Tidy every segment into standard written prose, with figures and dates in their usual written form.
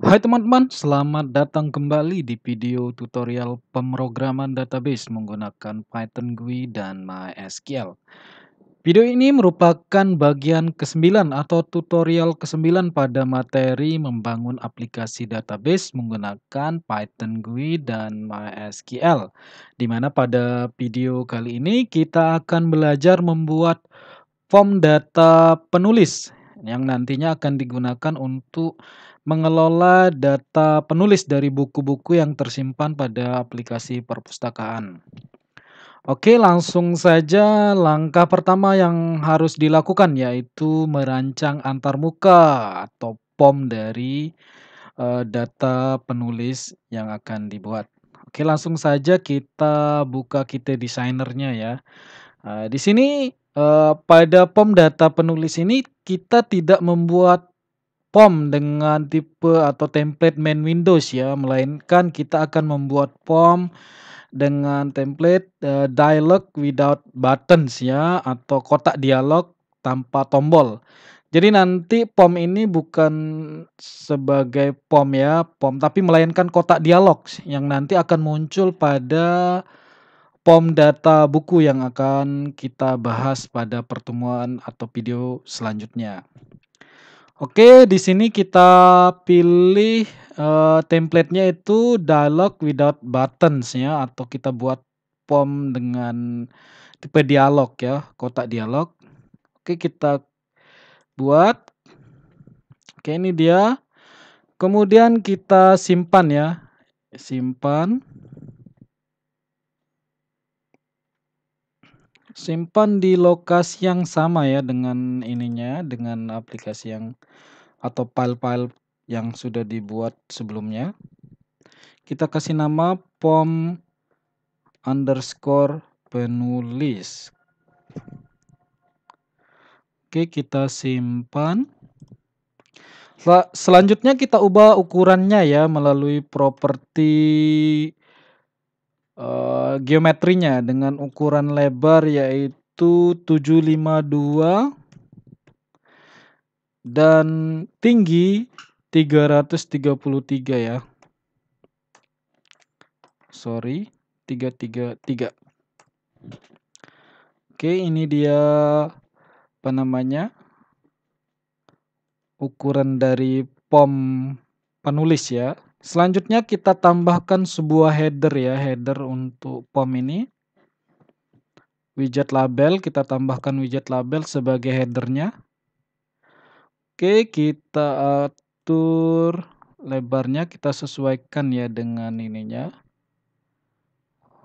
Hai teman-teman, selamat datang kembali di video tutorial pemrograman database menggunakan Python GUI dan MySQL. Video ini merupakan bagian ke-9 atau tutorial ke-9 pada materi membangun aplikasi database menggunakan Python GUI dan MySQL. Di mana pada video kali ini kita akan belajar membuat form data penulis yang nantinya akan digunakan untuk mengelola data penulis dari buku-buku yang tersimpan pada aplikasi perpustakaan. Oke, langsung saja langkah pertama yang harus dilakukan yaitu merancang antarmuka atau POM dari data penulis yang akan dibuat. Oke, langsung saja kita buka Kita Designer-nya ya. Di sini, pada POM data penulis ini kita tidak membuat POM dengan tipe atau template main Windows ya, melainkan kita akan membuat POM dengan template, dialog without buttons ya, atau kotak dialog tanpa tombol. Jadi nanti POM ini bukan sebagai POM ya, POM, tapi melainkan kotak dialog yang nanti akan muncul pada POM data buku yang akan kita bahas pada pertemuan atau video selanjutnya. Oke, di sini kita pilih, template-nya itu dialog without buttons ya, atau kita buat POM dengan tipe dialog ya, kotak dialog. Oke, kita buat. Oke, ini dia. Kemudian kita simpan ya, simpan. Simpan di lokasi yang sama ya dengan ininya, dengan aplikasi yang atau file-file yang sudah dibuat sebelumnya. Kita kasih nama pom underscore penulis. Oke, kita simpan. Selanjutnya kita ubah ukurannya ya melalui properti geometrinya dengan ukuran lebar yaitu 752 dan tinggi 333 ya. Sorry, 333. Oke, ini dia apa namanya? Ukuran dari POM penulis ya. Selanjutnya kita tambahkan sebuah header ya, header untuk POM ini. Widget label, kita tambahkan widget label sebagai headernya. Oke, kita atur lebarnya, kita sesuaikan ya dengan ininya,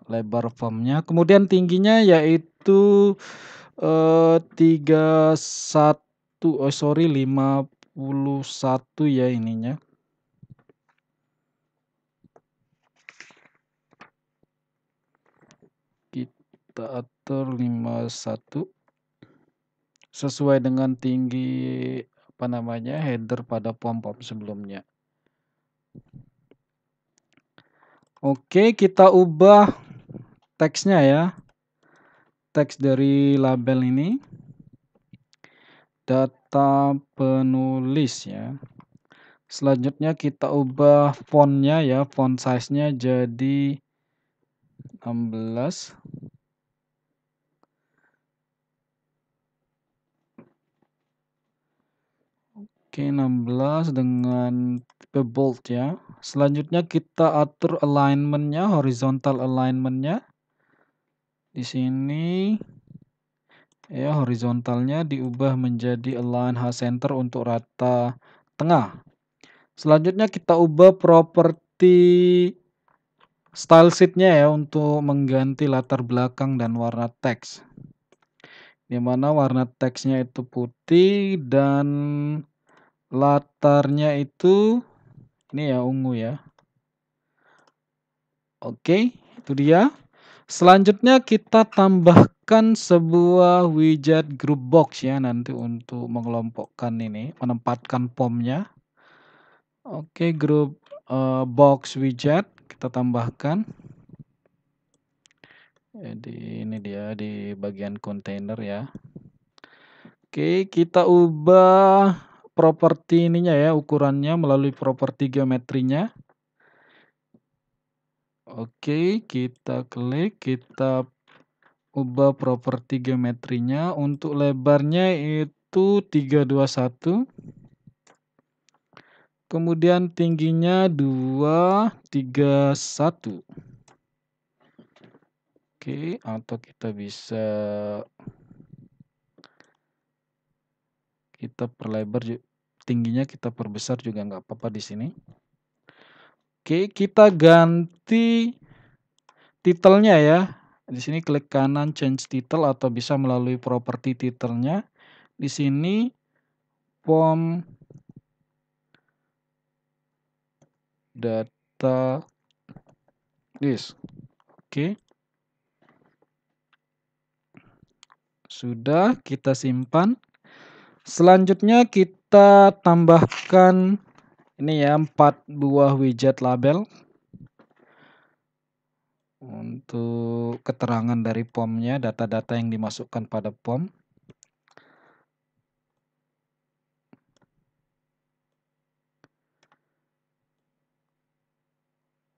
lebar formnya. Kemudian tingginya yaitu 51 ya ininya. Kita atur 51 sesuai dengan tinggi apa namanya header pada pom-pom sebelumnya. Oke, kita ubah teksnya ya. Teks dari label ini. Data penulis ya. Selanjutnya kita ubah fontnya ya, font size-nya jadi 16. Oke, 16 dengan tipe bold ya. Selanjutnya kita atur alignment-nya, horizontal alignment-nya. Di sini ya horizontalnya diubah menjadi align H center untuk rata tengah. Selanjutnya kita ubah properti style sheet-nya ya untuk mengganti latar belakang dan warna teks. Di mana warna teksnya itu putih dan latarnya itu ini ya ungu ya. Oke, itu dia. Selanjutnya kita tambahkan sebuah widget group box ya nanti untuk mengelompokkan ini, menempatkan POM-nya. Oke, group box widget kita tambahkan. Jadi ini dia di bagian kontainer ya. Oke, kita ubah properti ininya ya, ukurannya melalui properti geometrinya. Oke, kita klik, kita ubah properti geometrinya. Untuk lebarnya itu 321. Kemudian tingginya 231. Oke, atau kita bisa kita perlebar, tingginya kita perbesar juga nggak apa-apa di sini. Oke, kita ganti titelnya ya. Di sini klik kanan change title atau bisa melalui properti titelnya. Di sini form data list. Oke. Sudah kita simpan. Selanjutnya kita tambahkan ini ya 4 buah widget label untuk keterangan dari POM-nya, data-data yang dimasukkan pada POM.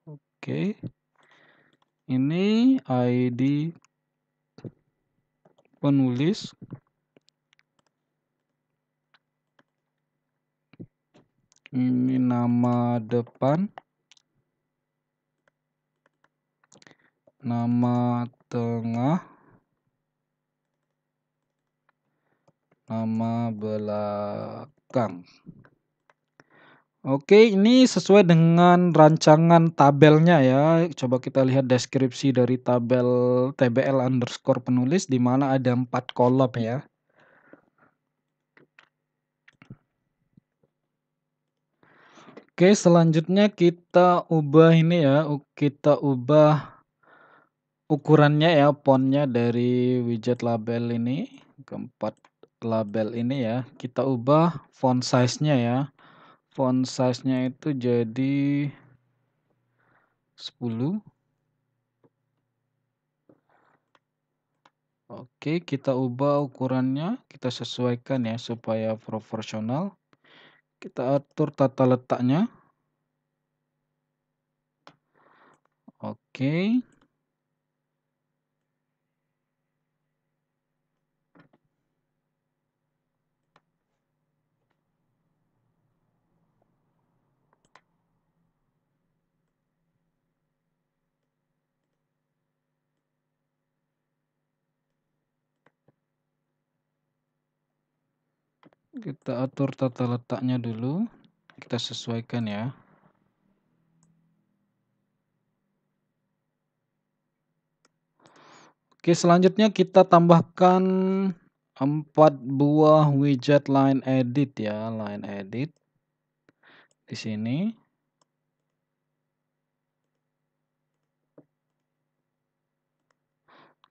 Oke. Ini ID penulis. Ini nama depan. Nama tengah. Nama belakang. Oke, ini sesuai dengan rancangan tabelnya ya. Coba kita lihat deskripsi dari tabel tbl_penulis di mana ada 4 kolom ya. Oke, selanjutnya kita ubah ini ya, kita ubah ukurannya ya, fontnya dari widget label ini, keempat label ini ya. Kita ubah font size-nya ya. Font size-nya itu jadi 10. Oke, kita ubah ukurannya, kita sesuaikan ya supaya proporsional. Kita atur tata letaknya. Oke. Kita atur tata letaknya dulu. Kita sesuaikan ya. Oke, selanjutnya kita tambahkan 4 buah widget line edit ya, line edit di sini.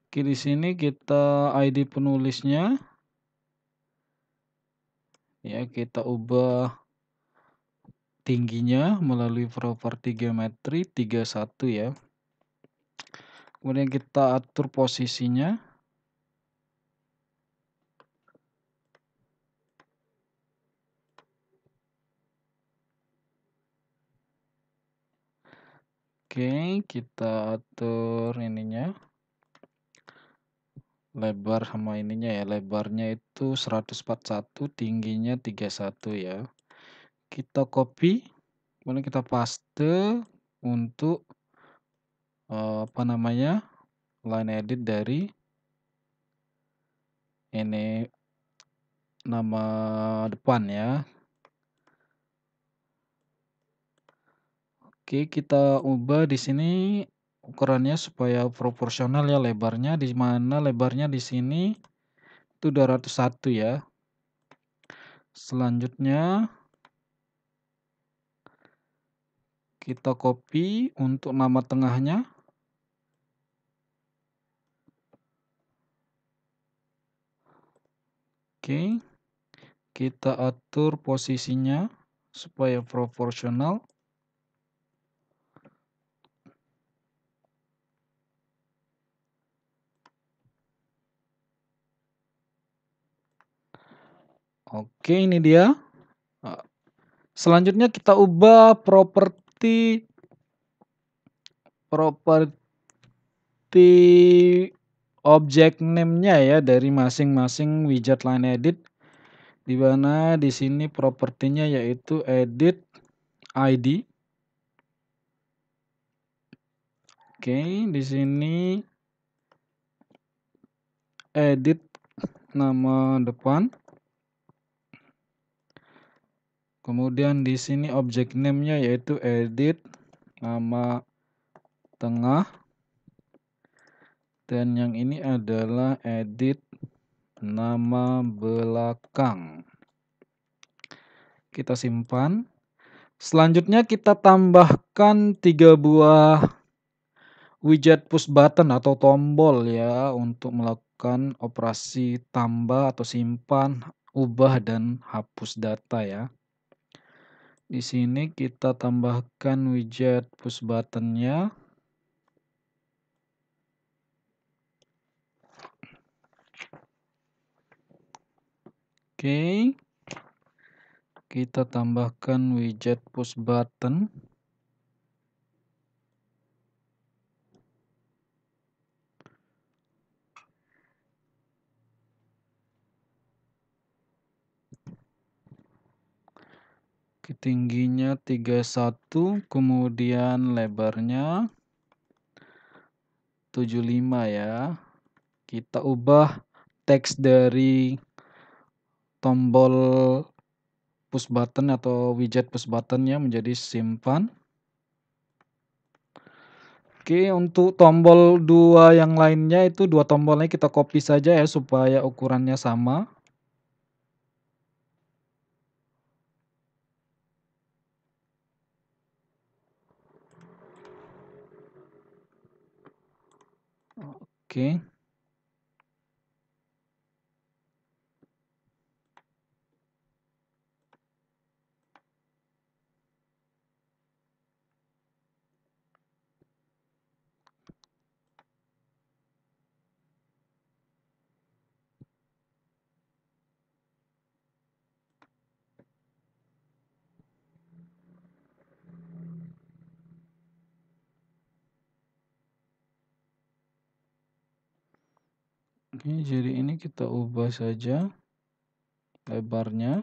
Oke, di sini kita ID penulisnya ya, kita ubah tingginya melalui properti geometri 31 ya. Kemudian kita atur posisinya. Oke, kita atur ininya. Lebar sama ininya ya, lebarnya itu 141, tingginya 31 ya. Kita copy, kemudian kita paste untuk apa namanya, line edit dari ini nama depan ya. Oke, kita ubah di sini ukurannya supaya proporsional ya lebarnya, di mana lebarnya di sini itu 201 ya. Selanjutnya kita copy untuk nama tengahnya. Oke, kita atur posisinya supaya proporsional. Oke, ini dia Selanjutnya kita ubah properti objek name-nya ya dari masing-masing widget line edit, di mana di sini propertinya yaitu edit ID. Oke, di sini edit nama depan. Kemudian di sini objek name-nya yaitu edit nama tengah. Dan yang ini adalah edit nama belakang. Kita simpan. Selanjutnya kita tambahkan 3 buah widget push button atau tombol ya untuk melakukan operasi tambah atau simpan, ubah dan hapus data ya. Di sini kita tambahkan widget push button-nya. Oke. Kita tambahkan widget push button. Tingginya 31, kemudian lebarnya 75 ya. Kita ubah teks dari tombol push button atau widget push buttonnya menjadi simpan. Oke, untuk tombol 2 yang lainnya itu 2 tombolnya kita copy saja ya supaya ukurannya sama. Oke. Oke, jadi ini kita ubah saja lebarnya.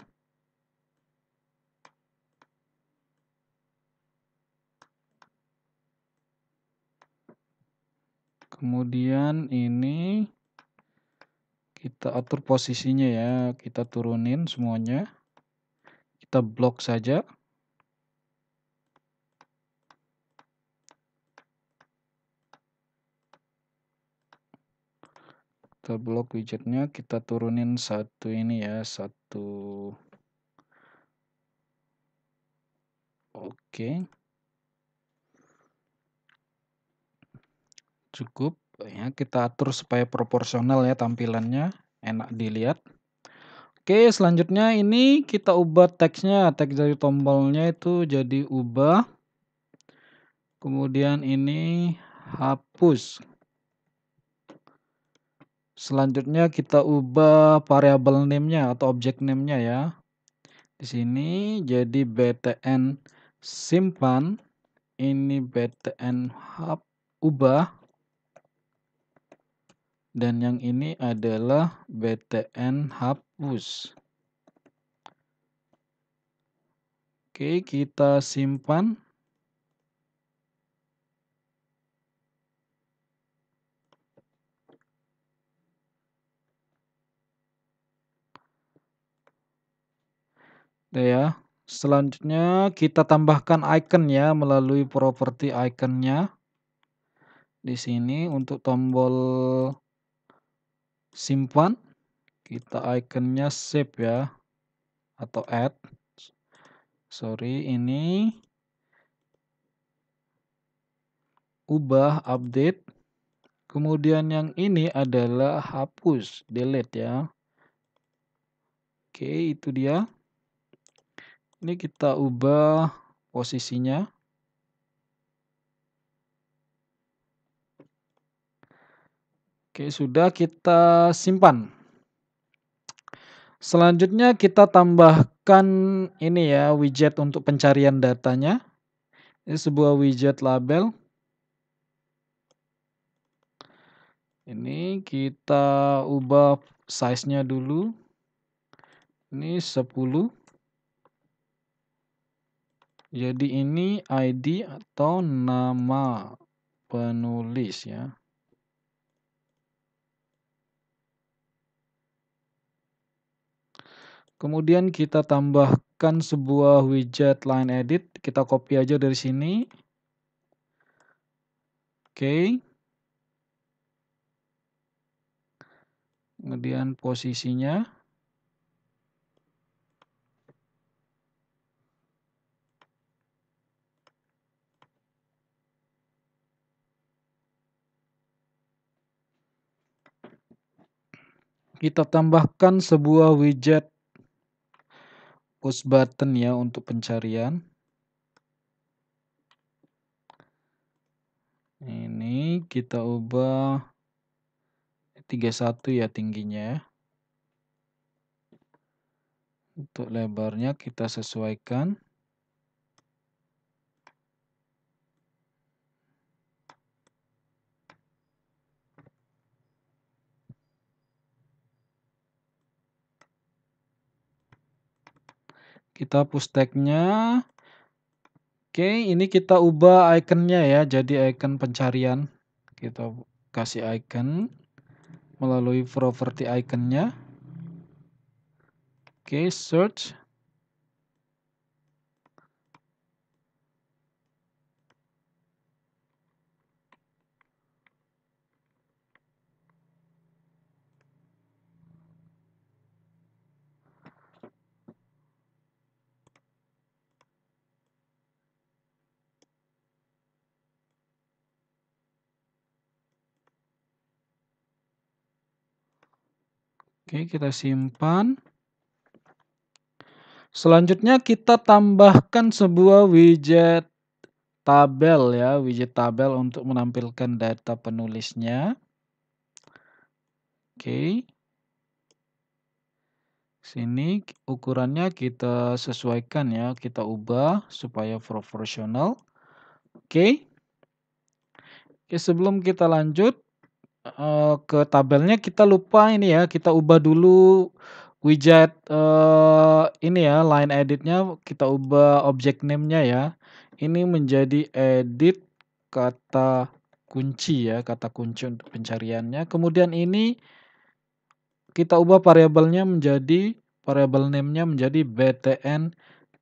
Kemudian ini kita atur posisinya ya, kita turunin semuanya. Kita blok saja. Kita blok widgetnya, kita turunin satu ini ya, satu. Oke. Cukup ya, kita atur supaya proporsional ya tampilannya, enak dilihat. Oke, selanjutnya ini kita ubah teksnya, teks dari tombolnya itu jadi ubah. Kemudian ini hapus. Selanjutnya kita ubah variabel name-nya atau objek name-nya ya. Di sini jadi btn simpan, ini btn ubah, dan yang ini adalah btn hapus. Oke, kita simpan. Ya. Selanjutnya kita tambahkan icon ya melalui properti iconnya. Di sini untuk tombol simpan, kita iconnya save ya atau add. Sorry, ini ubah update. Kemudian yang ini adalah hapus, delete ya. Oke, itu dia. Ini kita ubah posisinya. Oke, sudah kita simpan. Selanjutnya kita tambahkan ini ya, widget untuk pencarian datanya. Ini sebuah widget label. Ini kita ubah size-nya dulu. Ini 10. Jadi ini ID atau nama penulis ya. Kemudian kita tambahkan sebuah widget line edit. Kita copy aja dari sini. Oke. Kemudian posisinya. Kita tambahkan sebuah widget push button ya untuk pencarian. Ini kita ubah 31 ya tingginya. Untuk lebarnya kita sesuaikan. Kita push tag-nya. Oke, ini kita ubah ikonnya ya, jadi icon pencarian. Kita kasih icon melalui properti ikonnya. Oke, search. Oke, kita simpan. Selanjutnya kita tambahkan sebuah widget tabel ya, widget tabel untuk menampilkan data penulisnya. Oke. Sini ukurannya kita sesuaikan ya, kita ubah supaya proporsional. Oke. Oke, sebelum kita lanjut ke tabelnya kita lupa ini ya, kita ubah dulu widget, ini ya, line edit-nya kita ubah object name-nya ya. Ini menjadi edit kata kunci ya, kata kunci untuk pencariannya. Kemudian ini kita ubah variable name-nya menjadi btn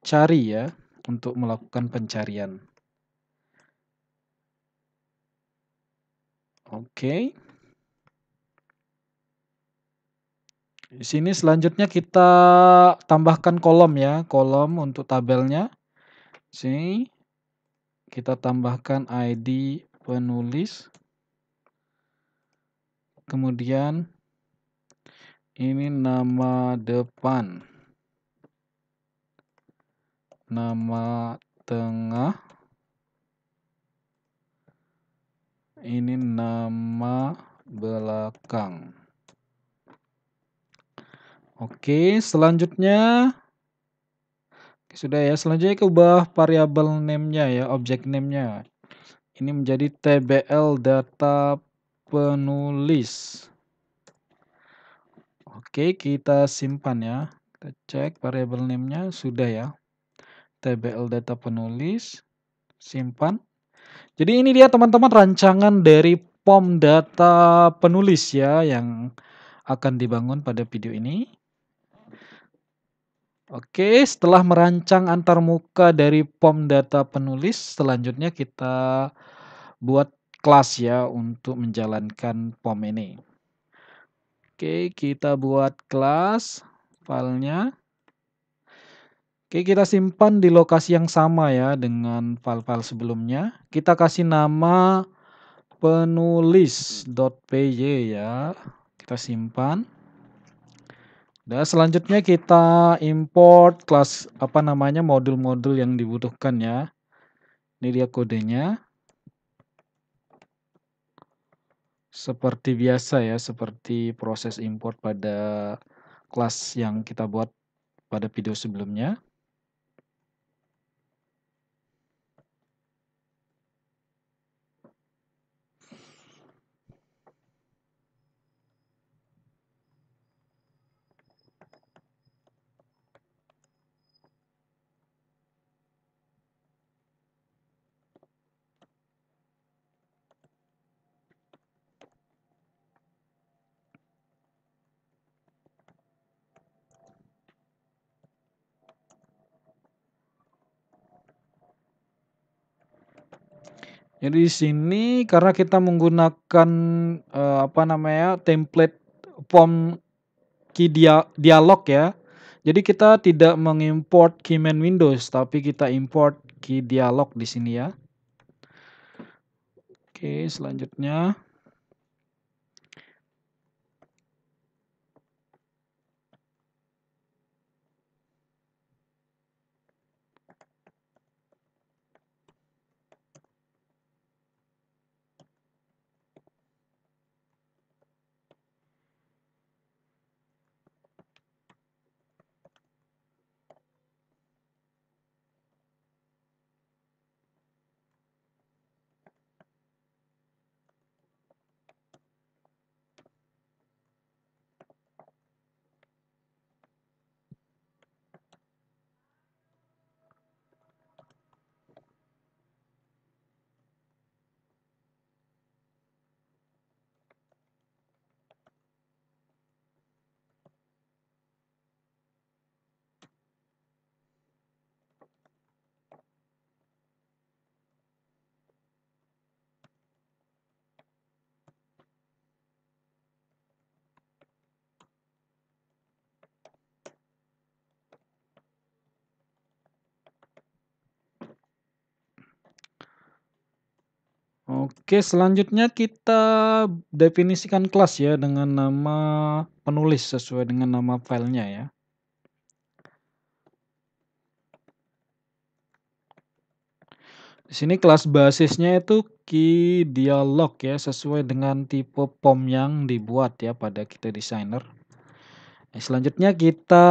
cari ya, untuk melakukan pencarian. Oke. Di sini selanjutnya kita tambahkan kolom ya, kolom untuk tabelnya. Sini kita tambahkan ID penulis. Kemudian ini nama depan, nama tengah, ini nama belakang. Oke, selanjutnya sudah ya, selanjutnya kita ubah variable name-nya ya, object name-nya. Ini menjadi tbl data penulis. Oke, kita simpan ya. Kita cek variable name-nya sudah ya. tbl data penulis, simpan. Jadi ini dia teman-teman rancangan dari POM data penulis ya yang akan dibangun pada video ini. Oke, setelah merancang antarmuka dari POM data penulis, selanjutnya kita buat kelas ya untuk menjalankan POM ini. Oke, kita buat kelas filenya. Oke, kita simpan di lokasi yang sama ya dengan file-file sebelumnya. Kita kasih nama penulis.py ya. Kita simpan. Dan selanjutnya kita import kelas modul-modul yang dibutuhkan ya. Ini dia kodenya. Seperti biasa ya, seperti proses import pada kelas yang kita buat pada video sebelumnya. Jadi di sini karena kita menggunakan, template form key dialog ya. Jadi kita tidak mengimport keyman Windows, tapi kita import key dialog di sini ya. Oke, selanjutnya. Oke, selanjutnya kita definisikan kelas ya dengan nama penulis sesuai dengan nama filenya ya. Di sini kelas basisnya itu key dialog ya sesuai dengan tipe POM yang dibuat ya pada kita desainer. Selanjutnya kita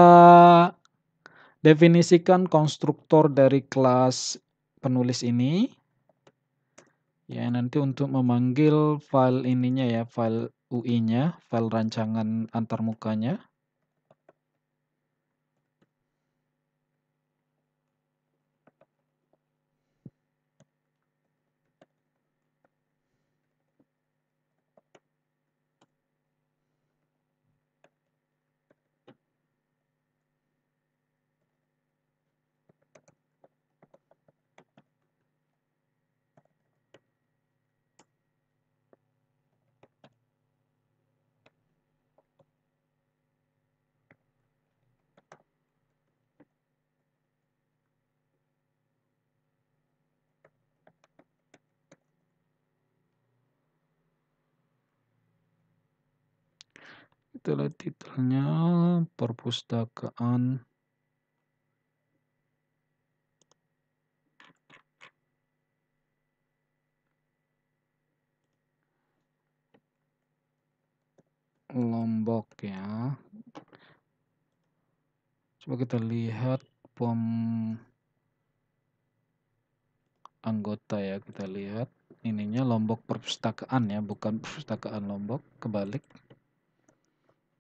definisikan konstruktor dari kelas penulis ini. Ya, nanti untuk memanggil file ininya ya, file UI-nya, file rancangan antarmukanya. Itulah titelnya perpustakaan Lombok ya. Coba kita lihat POM anggota ya, kita lihat ininya Lombok perpustakaan ya, bukan perpustakaan Lombok, kebalik.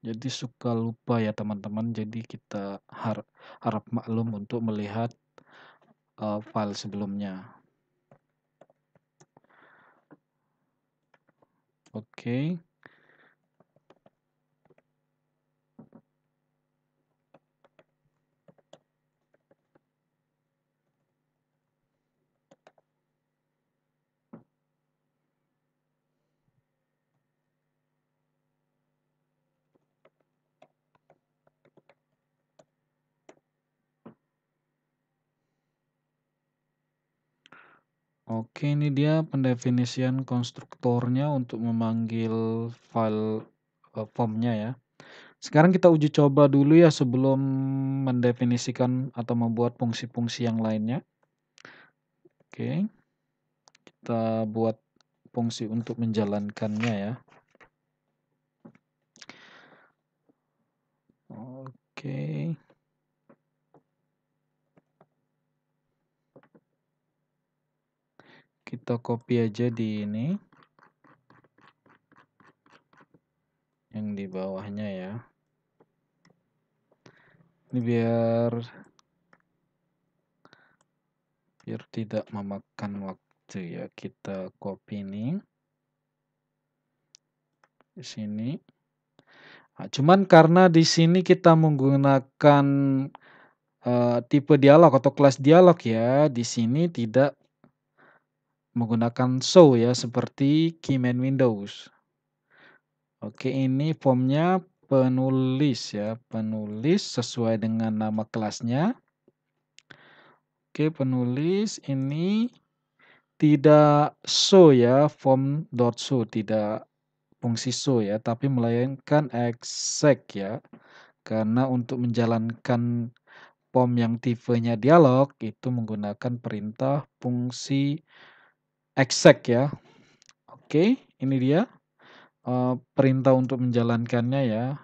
Jadi suka lupa ya teman-teman, jadi kita harap maklum untuk melihat file sebelumnya. Oke. Oke, ini dia pendefinisian konstruktornya untuk memanggil file formnya ya. Sekarang kita uji coba dulu ya sebelum mendefinisikan atau membuat fungsi-fungsi yang lainnya. Oke, kita buat fungsi untuk menjalankannya ya. Oke. Kita copy aja di ini. Yang di bawahnya ya. Ini biar tidak memakan waktu ya. Kita copy ini di sini. Nah, cuman karena di sini kita menggunakan tipe dialog atau kelas dialog ya, di sini tidak menggunakan show ya seperti Keyman Windows. Oke, ini formnya penulis ya, penulis sesuai dengan nama kelasnya. Oke, penulis ini tidak show ya, form.show, tidak fungsi show ya, tapi melainkan exec ya. Karena untuk menjalankan form yang tipenya dialog itu menggunakan perintah fungsi exec ya. Oke, ini dia perintah untuk menjalankannya ya.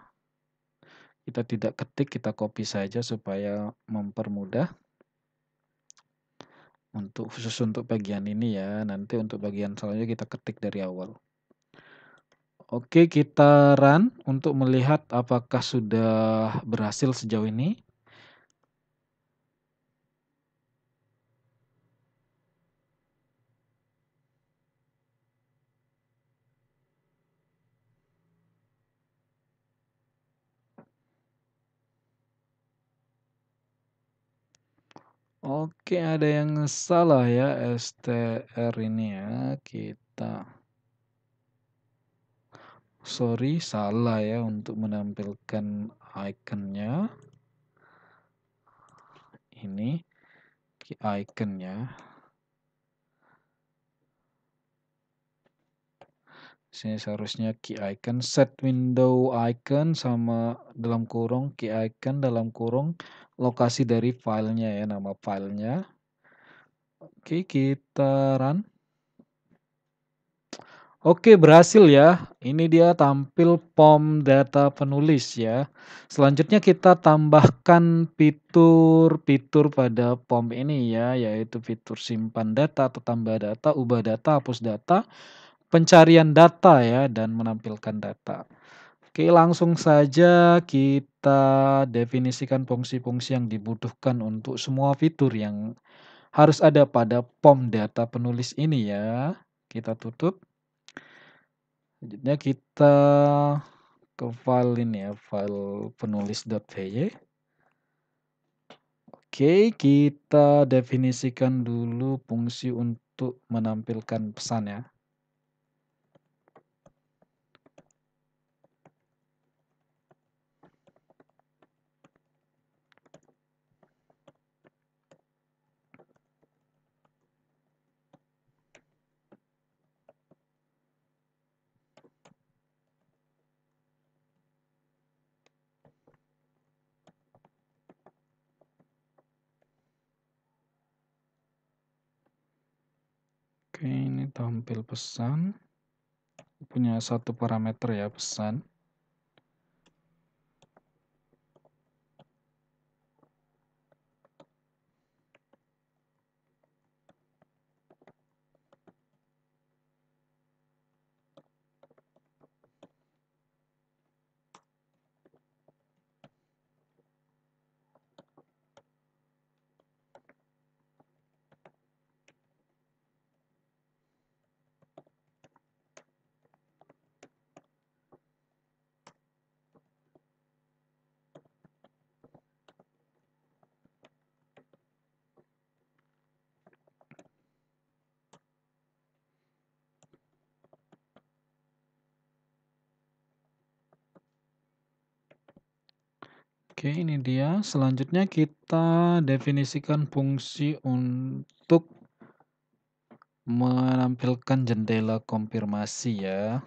Kita tidak ketik, kita copy saja supaya mempermudah. Khusus untuk bagian ini ya, nanti untuk bagian selanjutnya kita ketik dari awal. Oke, kita run untuk melihat apakah sudah berhasil sejauh ini. Oke, ada yang salah ya, str ini ya, sorry, salah ya untuk menampilkan ikonnya. Ini icon ya. Sini seharusnya key icon, set window icon sama dalam kurung key icon dalam kurung lokasi dari filenya ya, nama filenya. Oke, kita run. Oke, berhasil ya. Ini dia tampil POM data penulis ya. Selanjutnya kita tambahkan fitur-fitur pada POM ini ya, yaitu fitur simpan data atau tambah data, ubah data, hapus data, pencarian data ya, dan menampilkan data. Oke, langsung saja kita definisikan fungsi-fungsi yang dibutuhkan untuk semua fitur yang harus ada pada POM data penulis ini ya. Kita tutup. Selanjutnya kita ke file ini ya, file penulis.py. Oke, kita definisikan dulu fungsi untuk menampilkan pesan ya. Oke, ini tampil pesan. Punya satu parameter ya, pesan. Oke, ini dia. Selanjutnya kita definisikan fungsi untuk menampilkan jendela konfirmasi ya.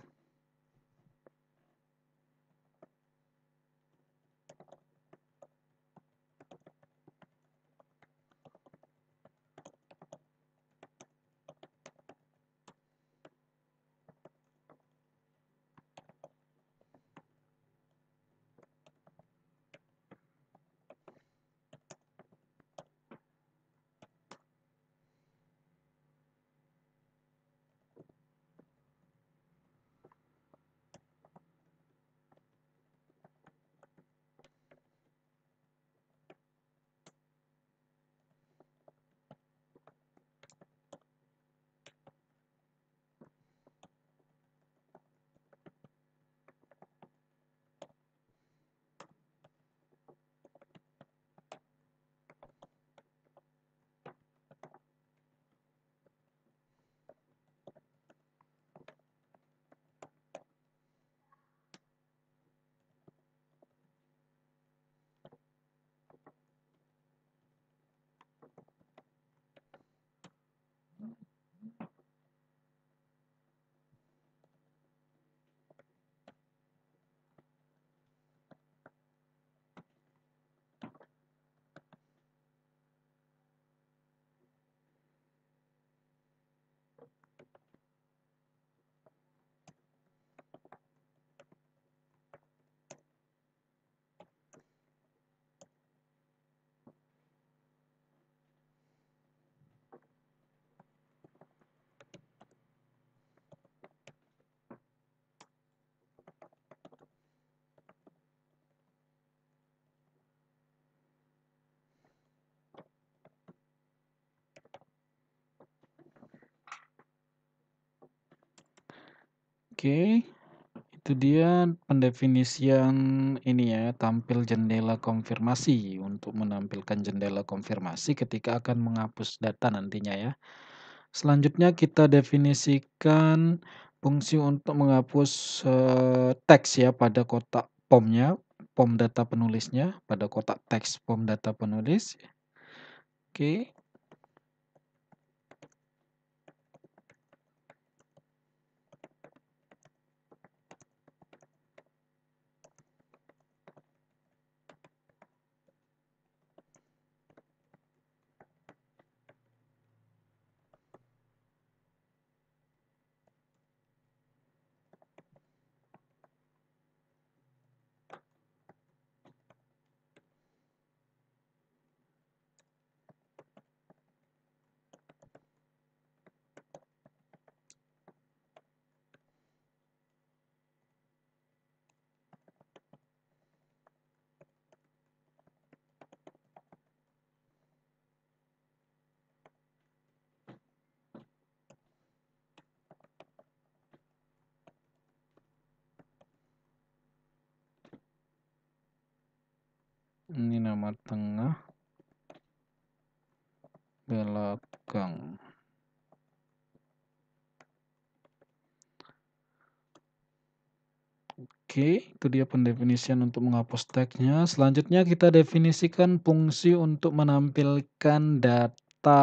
Oke, itu dia pendefinisian ini ya, tampil jendela konfirmasi untuk menampilkan jendela konfirmasi ketika akan menghapus data nantinya ya. Selanjutnya kita definisikan fungsi untuk menghapus, teks ya pada kotak POM-nya, POM data penulisnya, pada kotak teks POM data penulis. Oke, ini nama tengah, belakang. Oke, itu dia pendefinisian untuk menghapus teksnya. Selanjutnya kita definisikan fungsi untuk menampilkan data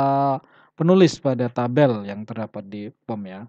penulis pada tabel yang terdapat di POM ya.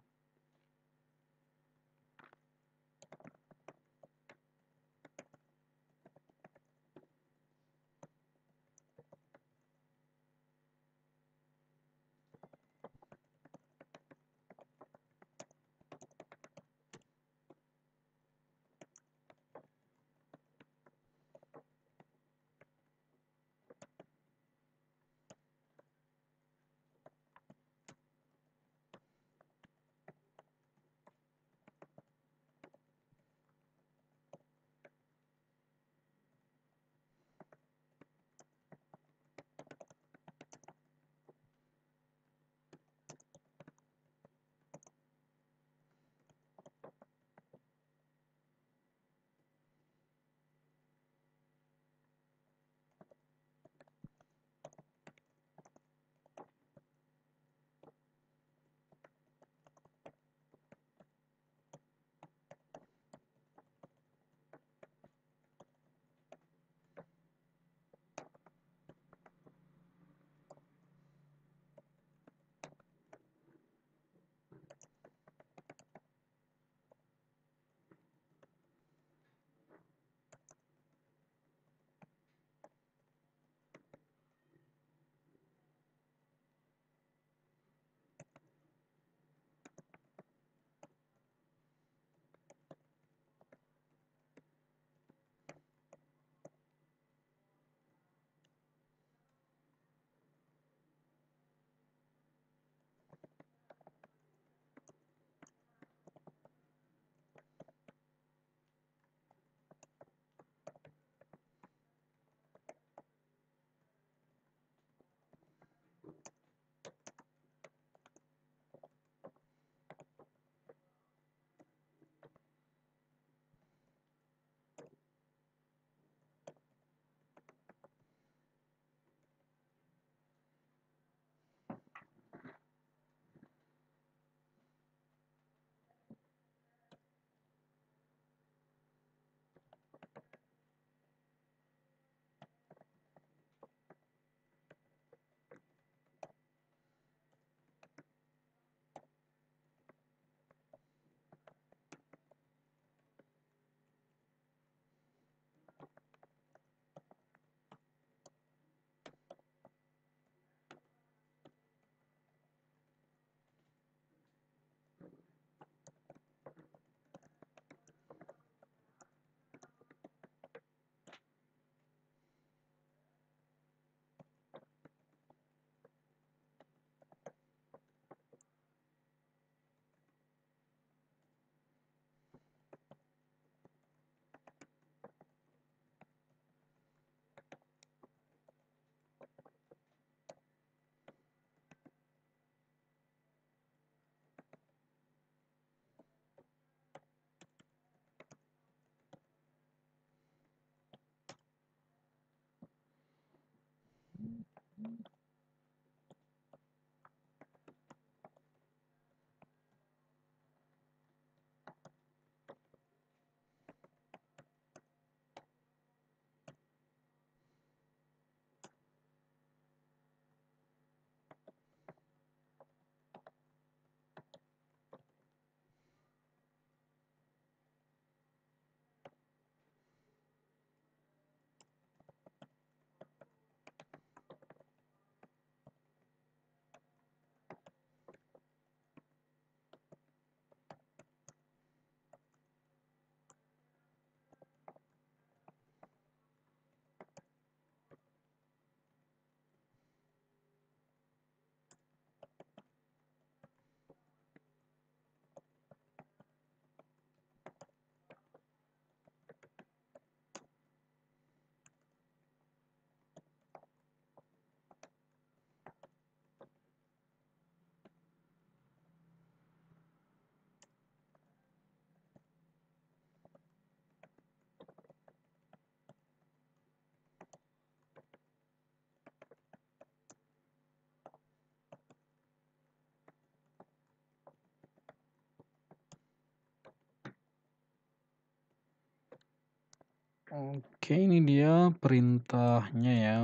Oke, ini dia perintahnya ya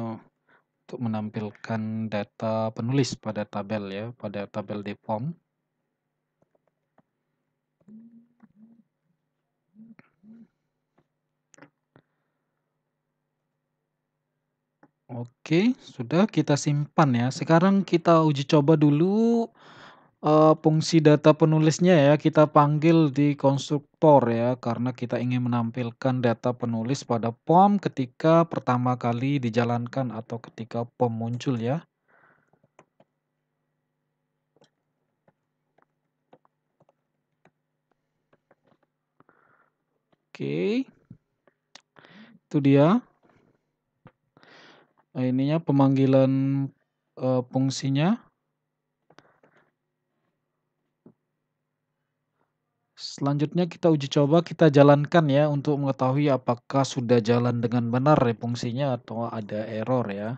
untuk menampilkan data penulis pada tabel ya, pada tabel di form. Oke, sudah kita simpan ya. Sekarang kita uji coba dulu, fungsi data penulisnya ya, kita panggil di konstruktor ya, karena kita ingin menampilkan data penulis pada form ketika pertama kali dijalankan atau ketika form muncul ya. Oke, itu dia, ininya pemanggilan, fungsinya. Selanjutnya kita uji coba, kita jalankan ya untuk mengetahui apakah sudah jalan dengan benar ya fungsinya atau ada error ya.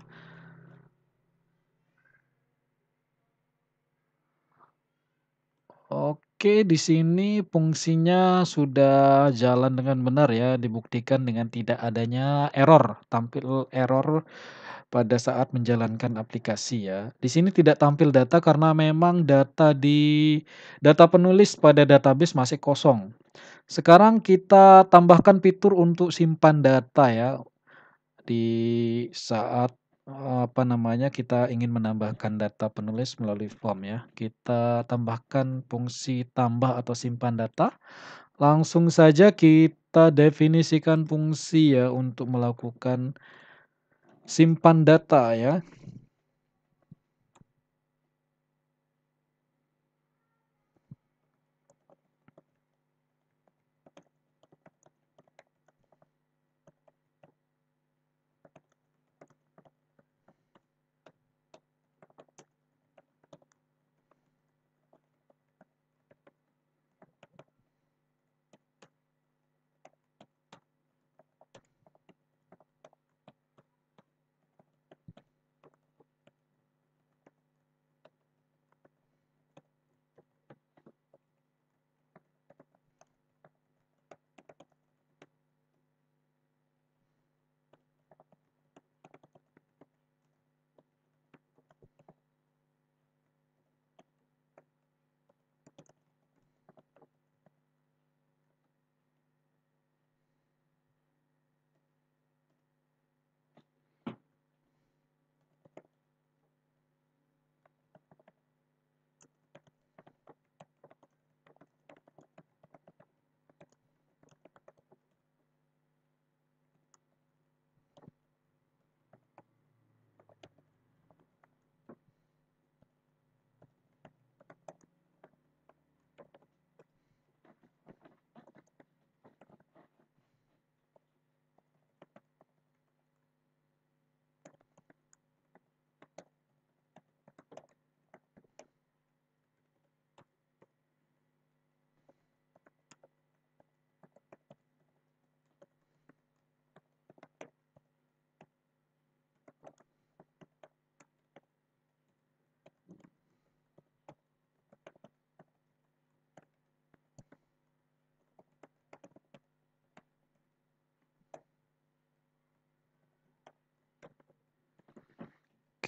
Oke, di sini fungsinya sudah jalan dengan benar ya, dibuktikan dengan tidak adanya error, tampil error pada saat menjalankan aplikasi ya. Di sini tidak tampil data karena memang data penulis pada database masih kosong. Sekarang kita tambahkan fitur untuk simpan data ya. Di saat, apa namanya, kita ingin menambahkan data penulis melalui form ya, kita tambahkan fungsi tambah atau simpan data, langsung saja kita definisikan fungsi ya untuk melakukan simpan data ya.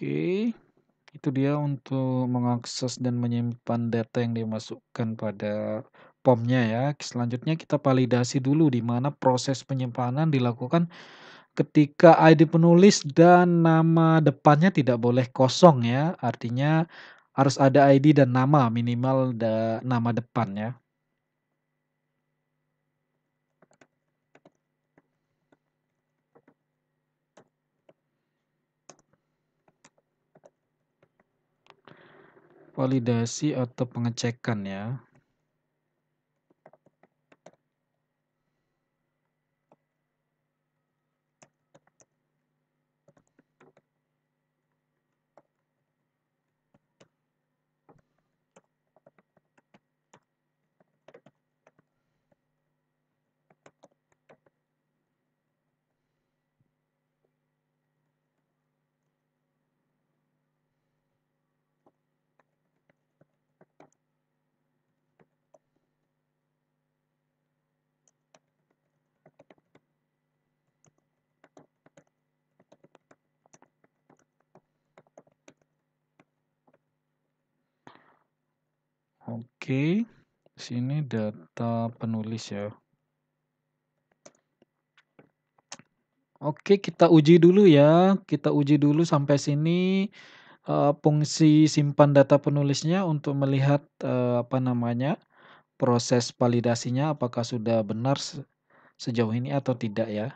Oke, itu dia untuk mengakses dan menyimpan data yang dimasukkan pada formnya ya. Selanjutnya kita validasi dulu di mana proses penyimpanan dilakukan ketika ID penulis dan nama depannya tidak boleh kosong ya, artinya harus ada ID dan nama, minimal nama depan ya. Validasi atau pengecekan ya. Oke, sini data penulis ya. Oke, kita uji dulu ya. Kita uji dulu sampai sini, fungsi simpan data penulisnya untuk melihat, apa namanya, proses validasinya apakah sudah benar sejauh ini atau tidak ya.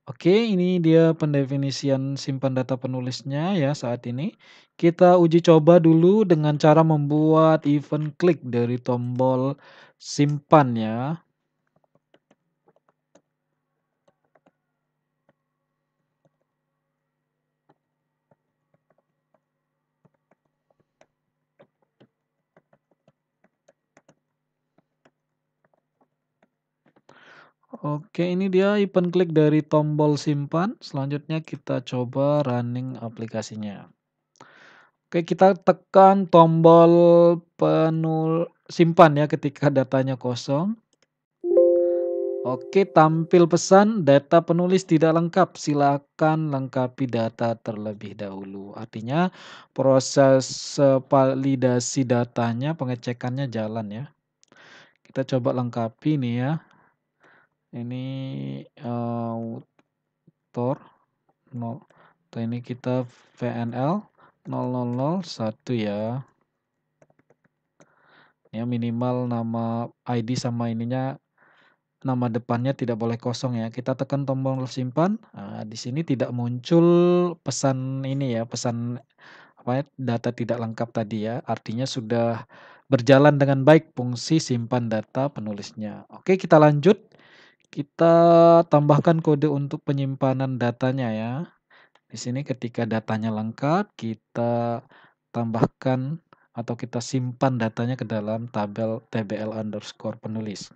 Oke, ini dia pendefinisian simpan data penulisnya ya saat ini. Kita uji coba dulu dengan cara membuat event klik dari tombol simpan ya. Oke, ini dia event klik dari tombol simpan. Selanjutnya kita coba running aplikasinya. Oke, kita tekan tombol simpan ya ketika datanya kosong. Oke, tampil pesan data penulis tidak lengkap. Silakan lengkapi data terlebih dahulu. Artinya proses validasi datanya, pengecekannya jalan ya. Kita coba lengkapi nih ya. Ini author 0, atau ini kita VNL 0001 ya. Ya minimal nama ID sama ininya, nama depannya tidak boleh kosong ya. Kita tekan tombol simpan. Nah, di sini tidak muncul pesan ini ya, pesan apa ya, data tidak lengkap tadi ya. Artinya sudah berjalan dengan baik fungsi simpan data penulisnya. Oke, kita lanjut. Kita tambahkan kode untuk penyimpanan datanya ya. Di sini ketika datanya lengkap, kita tambahkan atau kita simpan datanya ke dalam tabel tbl_penulis.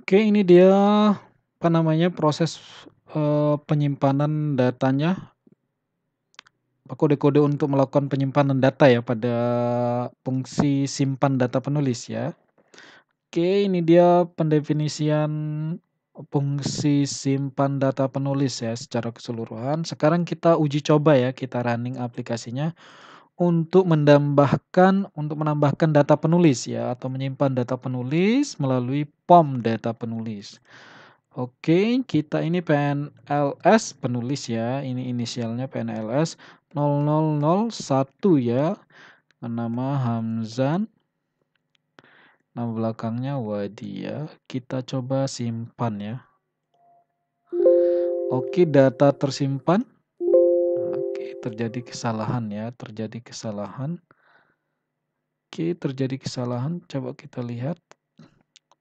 Oke, ini dia, apa namanya, proses, penyimpanan datanya, kode-kode untuk melakukan penyimpanan data ya pada fungsi simpan data penulis ya. Oke, ini dia pendefinisian fungsi simpan data penulis ya secara keseluruhan. Sekarang kita uji coba ya, kita running aplikasinya untuk menambahkan data penulis ya atau menyimpan data penulis melalui POM data penulis. Oke, kita ini PNLS penulis ya, ini inisialnya PNLS 0001 ya, nama Hamzan, nama belakangnya Wadi ya. Kita coba simpan ya. Oke, data tersimpan. Oke, terjadi kesalahan ya, terjadi kesalahan. Oke, terjadi kesalahan. Coba kita lihat.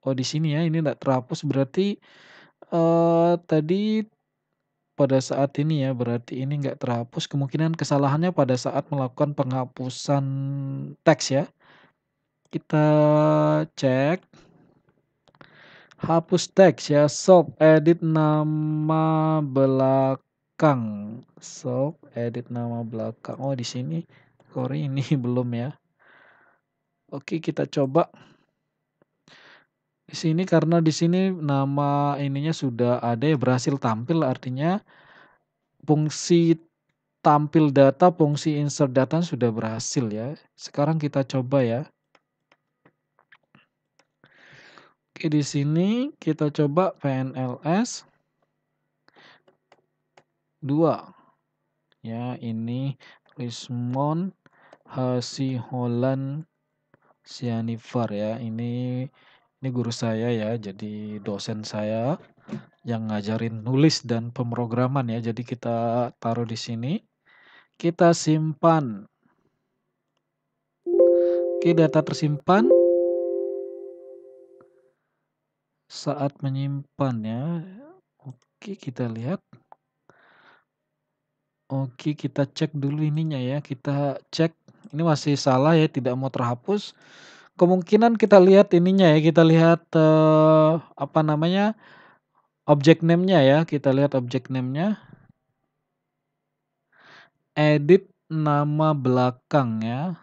Oh, di sini ya, ini tidak terhapus berarti tadi pada saat ini ya, berarti ini nggak terhapus, kemungkinan kesalahannya pada saat melakukan penghapusan teks ya. Kita cek, hapus teks ya, soft edit nama belakang, soft edit nama belakang. Oh, di sini, sorry ini belum ya. Oke, kita coba. Di sini karena di sini nama ininya sudah ada ya, berhasil tampil artinya fungsi tampil data, fungsi insert data sudah berhasil ya. Sekarang kita coba ya. Oke, di sini kita coba PNLS 2. Ya, ini Rismon Hasiholan Sianifar ya. Ini guru saya ya, jadi dosen saya yang ngajarin nulis dan pemrograman ya. Jadi kita taruh di sini. Kita simpan. Oke, data tersimpan. Saat menyimpan ya. Oke, kita lihat. Oke, kita cek dulu ininya ya. Kita cek. Ini masih salah ya, tidak mau terhapus. Kemungkinan kita lihat ininya ya, kita lihat apa namanya? Objek name-nya ya. Kita lihat objek name-nya. Edit nama belakang ya.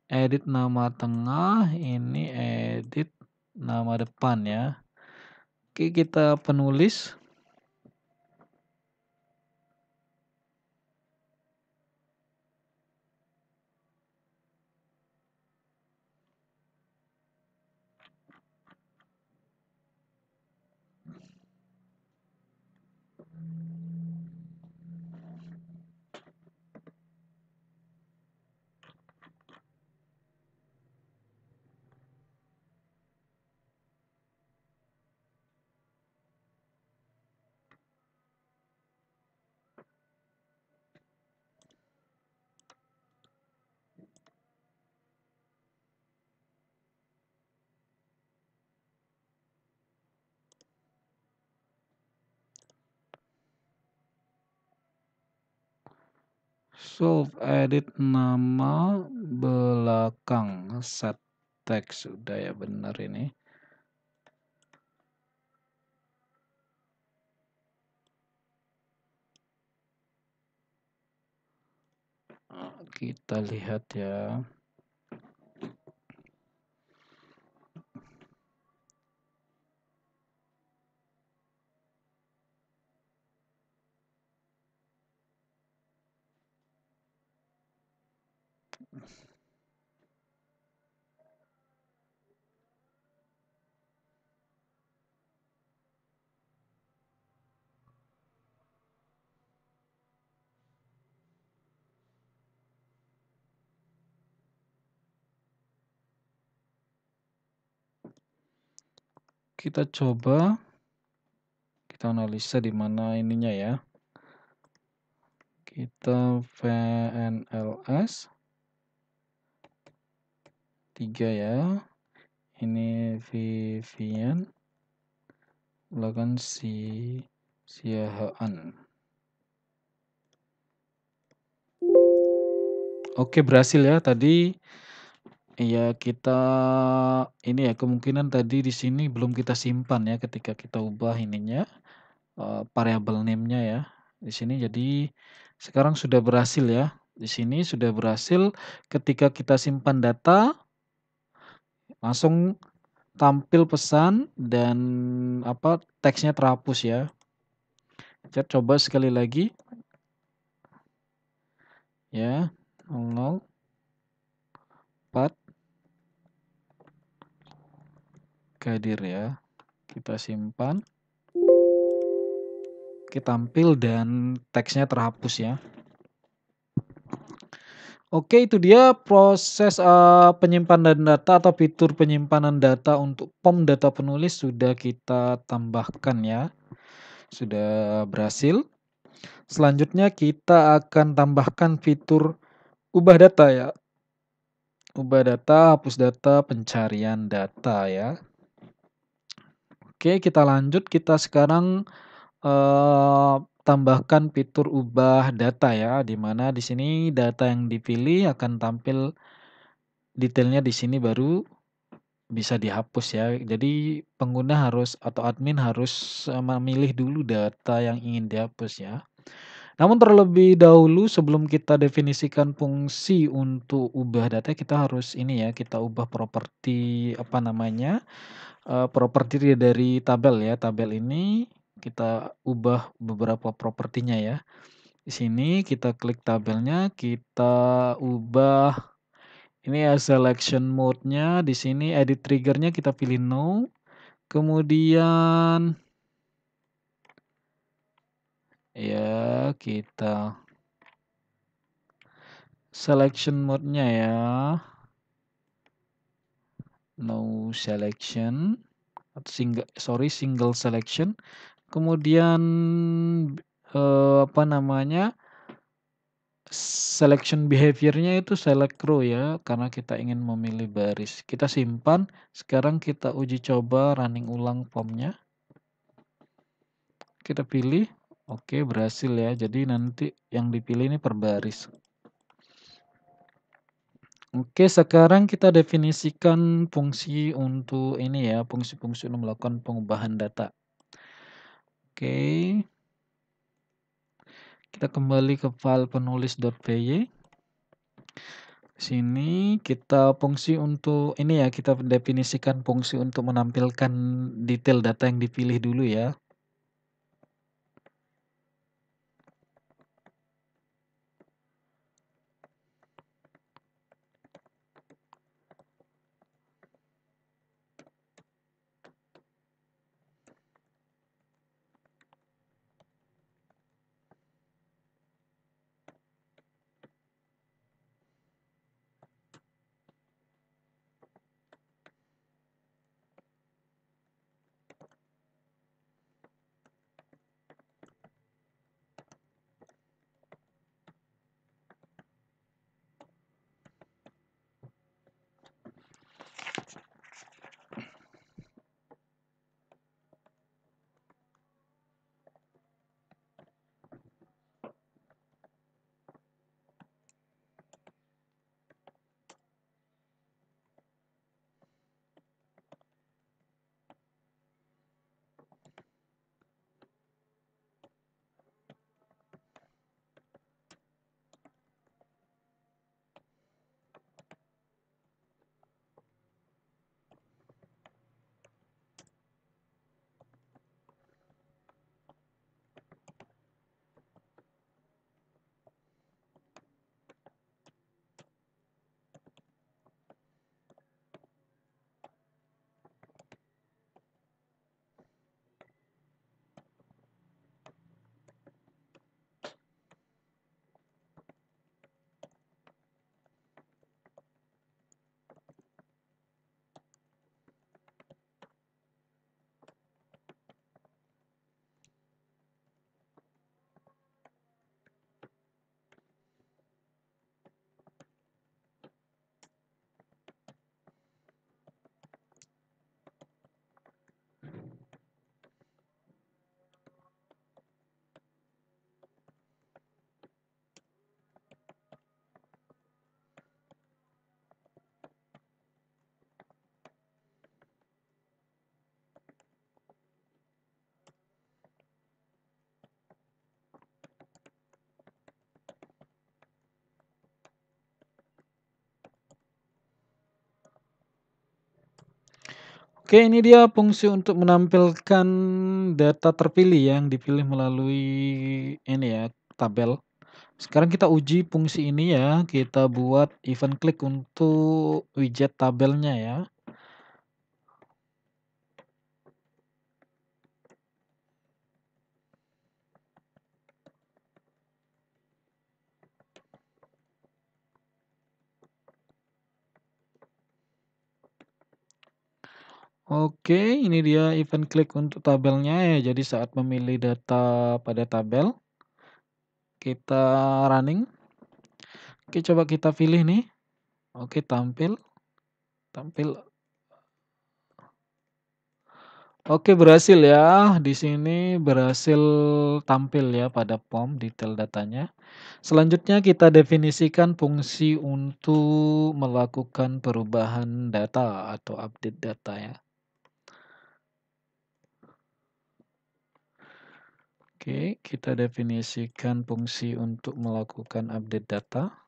Edit nama tengah, ini edit nama depan ya. Oke, kita penulis. Solve edit nama belakang. Set text sudah ya, benar ini. Kita lihat ya. Kita coba. Kita analisa di mana ininya ya. Kita VNLS 3 ya. Ini Vivian. Belakang Siahaan. Oke, berhasil ya tadi Iya, kita ini ya, kemungkinan tadi di sini belum kita simpan ya ketika kita ubah ininya, variabel name-nya ya, di sini. Jadi sekarang sudah berhasil ya, di sini sudah berhasil ketika kita simpan data, langsung tampil pesan dan apa, teksnya terhapus ya. Kita coba sekali lagi ya, 004 Kadir ya. Kita simpan, kita tampil dan teksnya terhapus ya. Oke, itu dia proses, penyimpanan data atau fitur penyimpanan data untuk POM data penulis sudah kita tambahkan ya, sudah berhasil. Selanjutnya kita akan tambahkan fitur ubah data ya, ubah data, hapus data, pencarian data ya. Oke, kita lanjut, kita sekarang, tambahkan fitur ubah data ya, di mana di sini data yang dipilih akan tampil detailnya di sini baru bisa dihapus ya. Jadi pengguna harus atau admin harus, memilih dulu data yang ingin dihapus ya. Namun terlebih dahulu sebelum kita definisikan fungsi untuk ubah data, kita harus ini ya, kita ubah properti apa namanya, properti dari tabel ya. Tabel ini kita ubah beberapa propertinya ya. Di sini kita klik tabelnya, kita ubah ini ya selection mode-nya, di sini edit trigger-nya kita pilih no, kemudian ya kita selection mode-nya ya, no selection atau single selection, kemudian, apa namanya, selection behavior-nya itu select row ya, karena kita ingin memilih baris. Kita simpan, sekarang kita uji coba running ulang formnya. Kita pilih, oke berhasil ya, jadi nanti yang dipilih ini per baris. Oke, sekarang kita definisikan fungsi untuk ini ya, fungsi-fungsi untuk melakukan pengubahan data. Oke, kita kembali ke file penulis.py. Sini kita fungsi untuk ini ya, kita definisikan fungsi untuk menampilkan detail data yang dipilih dulu ya. Oke, ini dia fungsi untuk menampilkan data terpilih yang dipilih melalui ini ya, tabel. Sekarang kita uji fungsi ini ya, kita buat event klik untuk widget tabelnya ya. Oke, ini dia event klik untuk tabelnya ya. Jadi saat memilih data pada tabel, kita running. Oke, coba kita pilih nih. Oke, tampil, tampil. Oke, berhasil ya. Di sini berhasil tampil ya pada form detail datanya. Selanjutnya kita definisikan fungsi untuk melakukan perubahan data atau update data ya. Oke, kita definisikan fungsi untuk melakukan update data.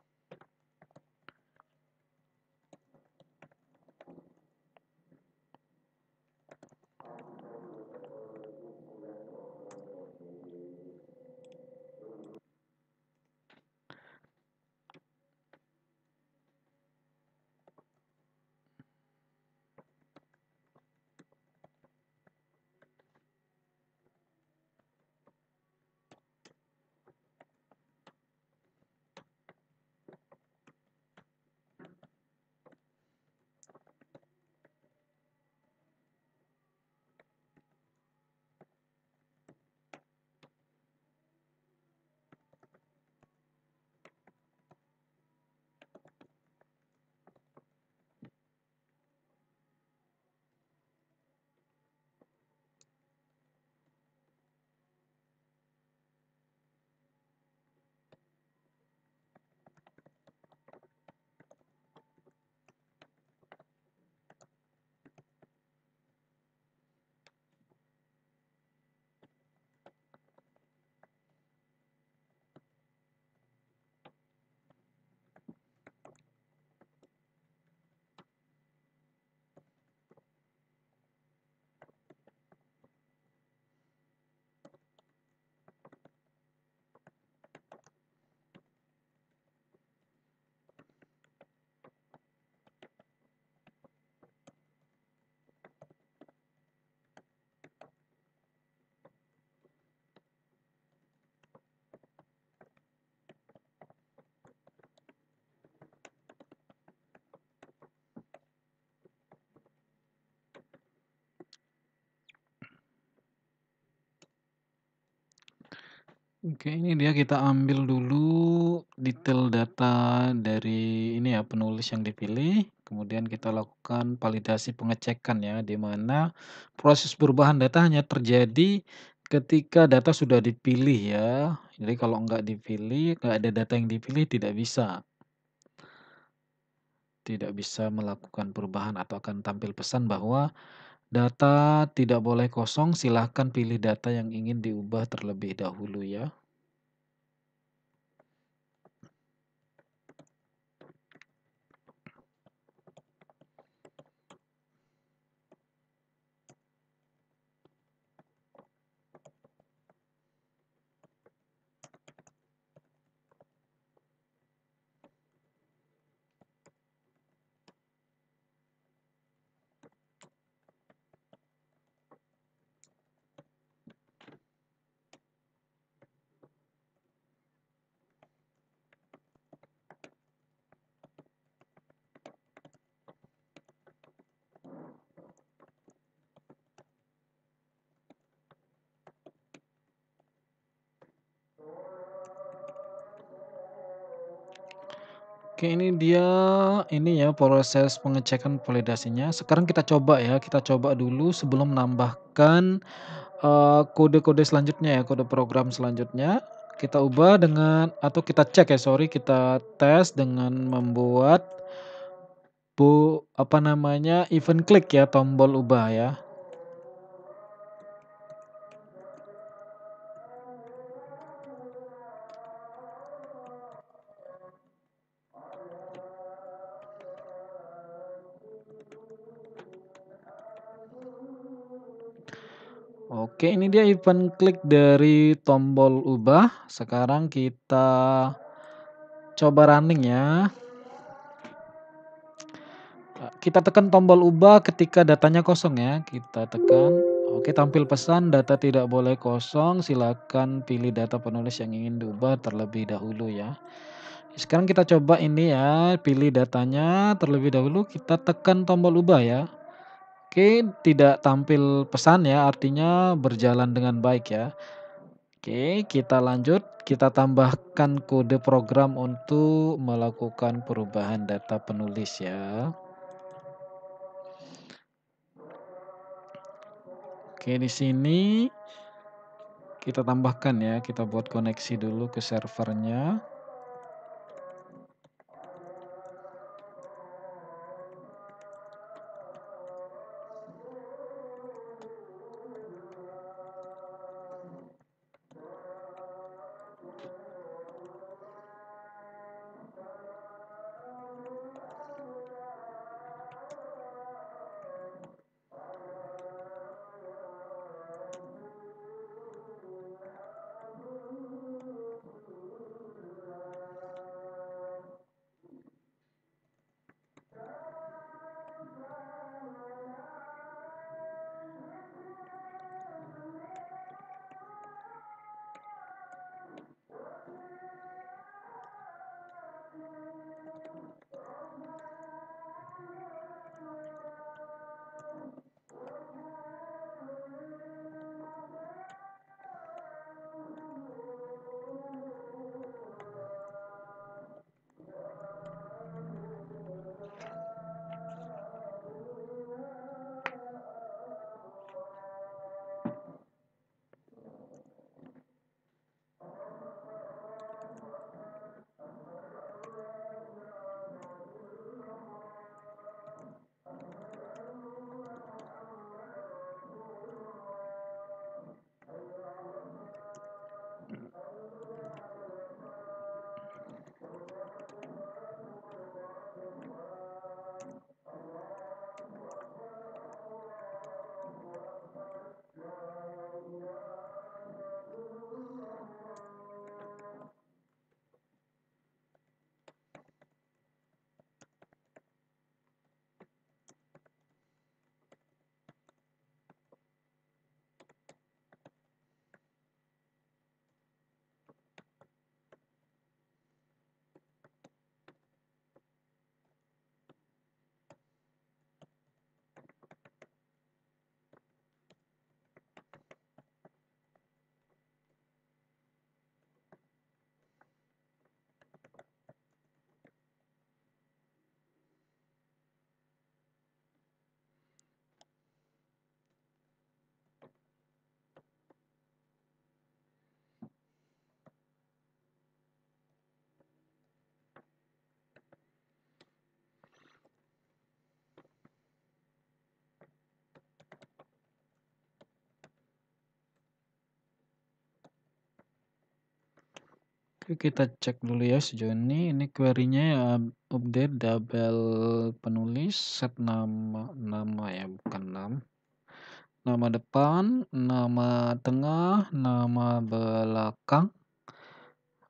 Oke, ini dia kita ambil dulu detail data dari ini ya, penulis yang dipilih, kemudian kita lakukan validasi pengecekan ya, di mana proses perubahan data hanya terjadi ketika data sudah dipilih ya. Jadi kalau nggak dipilih, nggak ada data yang dipilih tidak bisa melakukan perubahan atau akan tampil pesan bahwa data tidak boleh kosong, silahkan pilih data yang ingin diubah terlebih dahulu ya. Oke, ini dia ini ya proses pengecekan validasinya. Sekarang kita coba ya, kita coba dulu sebelum menambahkan, kode-kode selanjutnya ya, kode program selanjutnya. Kita ubah dengan atau kita cek ya, sorry, kita tes dengan membuat apa namanya, event klik ya, tombol ubah ya. Oke, ini dia event klik dari tombol ubah. Sekarang kita coba running ya. Kita tekan tombol ubah ketika datanya kosong ya, kita tekan. Oke, tampil pesan data tidak boleh kosong, silakan pilih data penulis yang ingin diubah terlebih dahulu ya. Sekarang kita coba ini ya, pilih datanya terlebih dahulu, kita tekan tombol ubah ya. Oke, tidak tampil pesan ya, artinya berjalan dengan baik ya. Oke, kita lanjut, kita tambahkan kode program untuk melakukan perubahan data penulis ya. Oke, di sini kita tambahkan ya, kita buat koneksi dulu ke servernya. Oke, kita cek dulu ya sejauh ini query-nya ya update double penulis, set nama ya, bukan nama depan, nama tengah, nama belakang,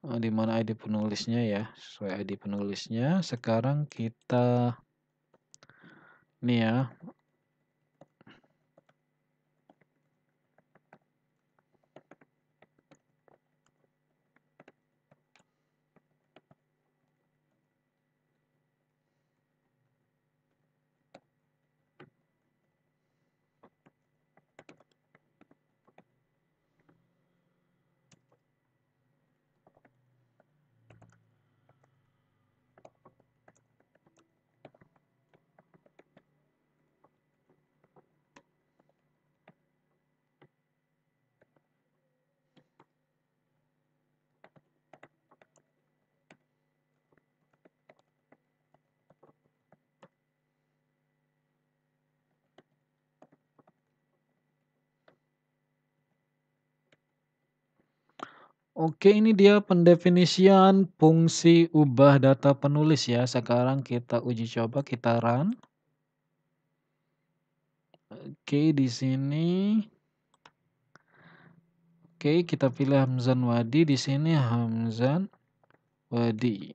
di mana ID penulisnya ya, sesuai ID penulisnya. Sekarang kita nih ya. Oke, ini dia pendefinisian fungsi ubah data penulis ya. Sekarang kita uji coba, kita run. Oke, di sini Oke, kita pilih Hamzan Wadi di sini Hamzan Wadi.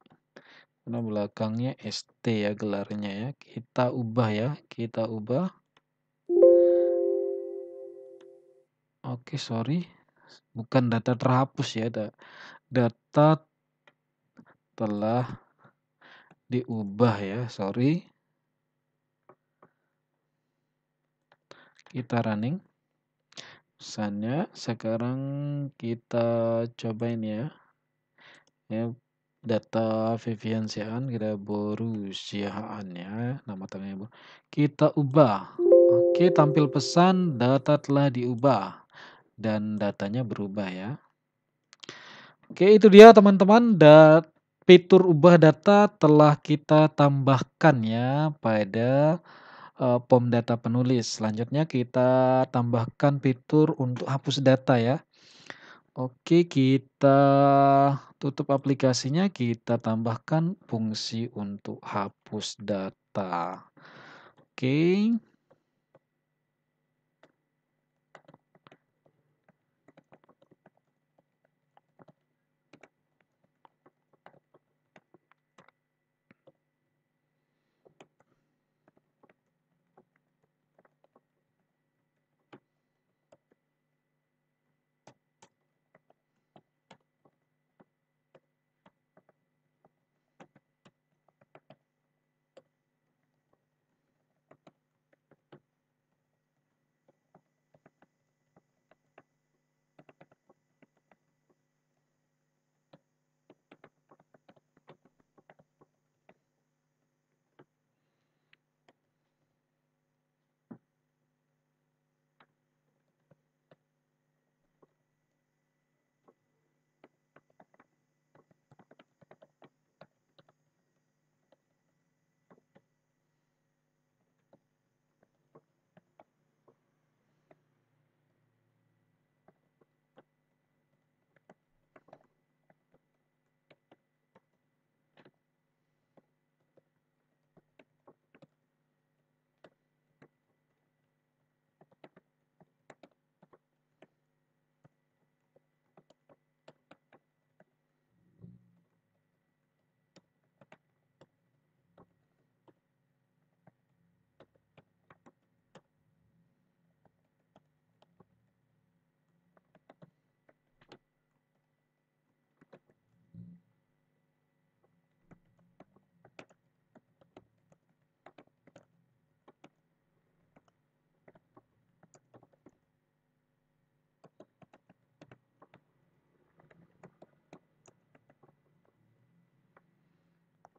Karena belakangnya ST ya gelarnya ya. Kita ubah ya, kita ubah. Oke, sorry. Bukan data terhapus ya, data telah diubah ya, sorry. Kita running. Pesannya sekarang kita cobain ya. Ya, data Vivian Siaan kita Borussiaan ya, nama tengahnya kita ubah. Oke, tampil pesan data telah diubah dan datanya berubah ya. Oke, itu dia teman-teman, fitur ubah data telah kita tambahkan ya pada POM data penulis. Selanjutnya kita tambahkan fitur untuk hapus data ya. Oke, kita tutup aplikasinya, kita tambahkan fungsi untuk hapus data. Oke.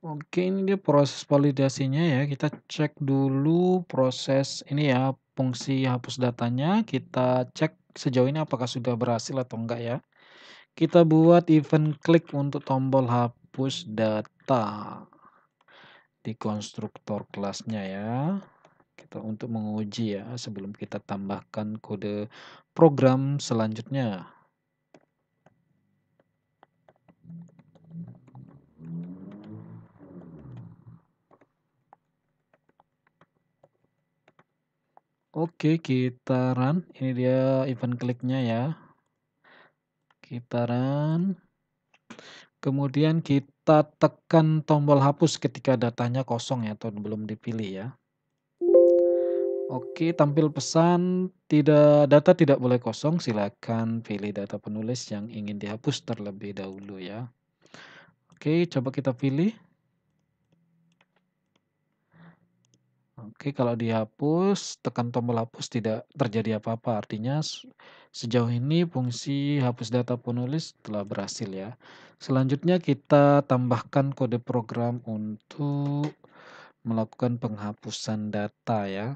Oke, ini dia proses validasinya ya. Kita cek dulu proses ini ya, fungsi hapus datanya. Kita cek sejauh ini apakah sudah berhasil atau enggak ya. Kita buat event klik untuk tombol hapus data di konstruktor kelasnya ya. Kita untuk menguji ya sebelum kita tambahkan kode program selanjutnya. Oke, kita run. Ini dia event kliknya ya. Kita run. Kemudian kita tekan tombol hapus ketika datanya kosong ya atau belum dipilih ya. Oke, tampil pesan data tidak boleh kosong. Silakan pilih data penulis yang ingin dihapus terlebih dahulu ya. Oke, coba kita pilih. Oke, kalau dihapus, tekan tombol hapus tidak terjadi apa-apa. Artinya sejauh ini fungsi hapus data penulis telah berhasil ya. Selanjutnya kita tambahkan kode program untuk melakukan penghapusan data ya.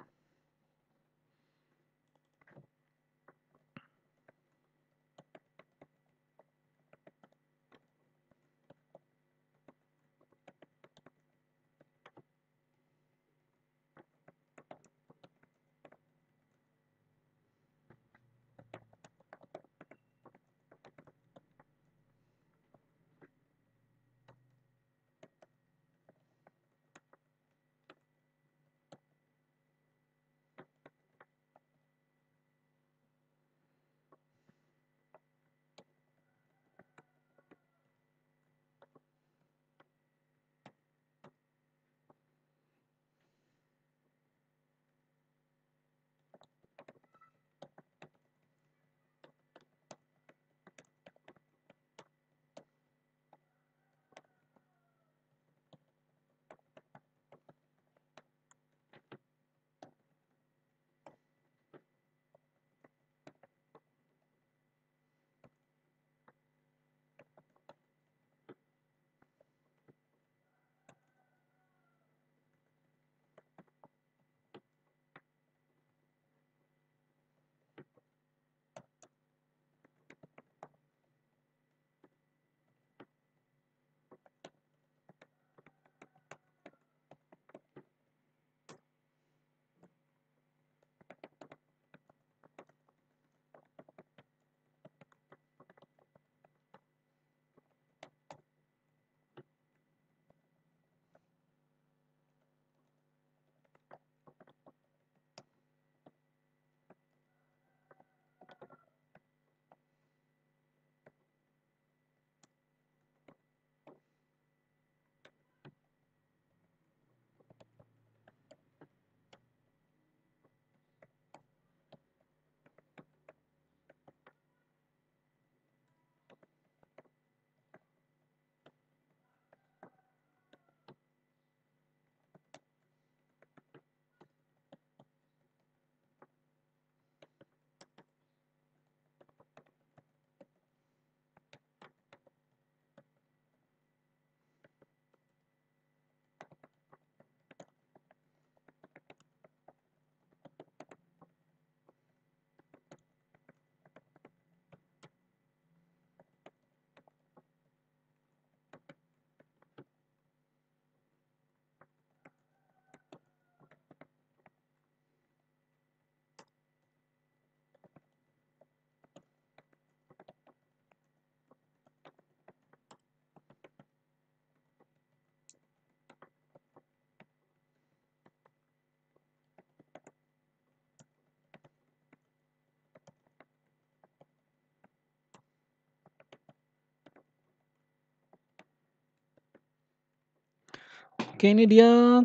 Oke, ini dia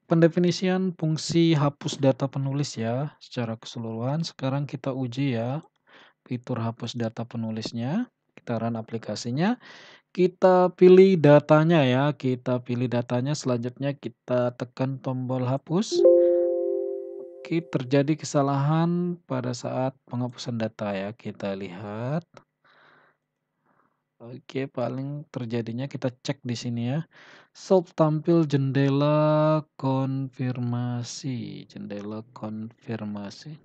pendefinisian fungsi hapus data penulis ya, secara keseluruhan. Sekarang kita uji ya, fitur hapus data penulisnya. Kita run aplikasinya, kita pilih datanya ya, kita pilih datanya, selanjutnya kita tekan tombol hapus. Oke, terjadi kesalahan pada saat penghapusan data ya, kita lihat. Oke, paling terjadinya kita cek di sini ya. Solve tampil jendela konfirmasi, jendela konfirmasi.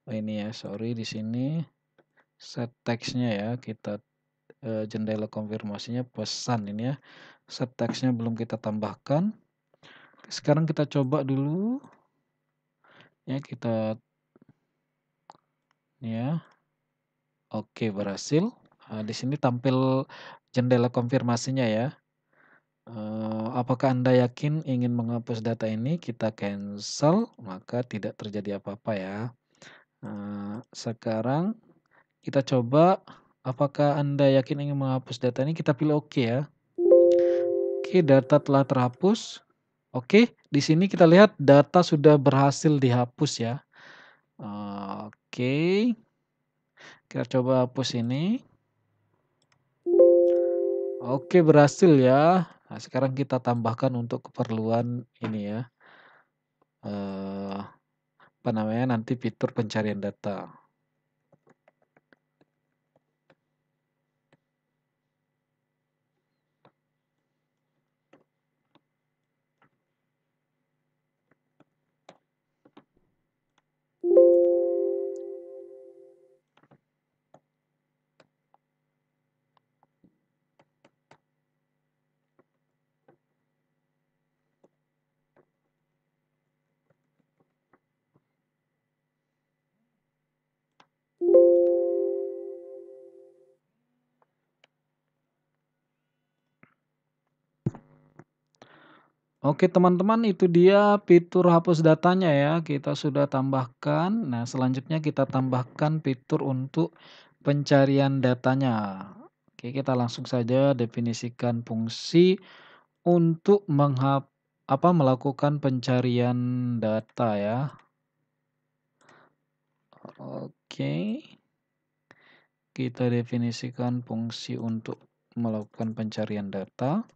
Oh, ini ya, sorry di sini set teksnya ya, kita jendela konfirmasinya pesan ini ya. Set teksnya belum kita tambahkan. Sekarang kita coba dulu ya, kita ya. Oke, berhasil. Di sini tampil jendela konfirmasinya ya. Apakah Anda yakin ingin menghapus data ini? Kita cancel, maka tidak terjadi apa-apa ya. Sekarang kita coba, apakah Anda yakin ingin menghapus data ini? Kita pilih oke ya. Oke, data telah terhapus. Oke, di sini kita lihat data sudah berhasil dihapus ya. Oke, kita coba hapus ini. Oke, berhasil ya. Nah, sekarang kita tambahkan untuk keperluan ini ya. Apa namanya, nanti fitur pencarian data. Oke teman-teman, itu dia fitur hapus datanya ya, kita sudah tambahkan. Nah, selanjutnya kita tambahkan fitur untuk pencarian datanya. Oke, kita langsung saja definisikan fungsi untuk melakukan pencarian data ya. Oke, kita definisikan fungsi untuk melakukan pencarian data.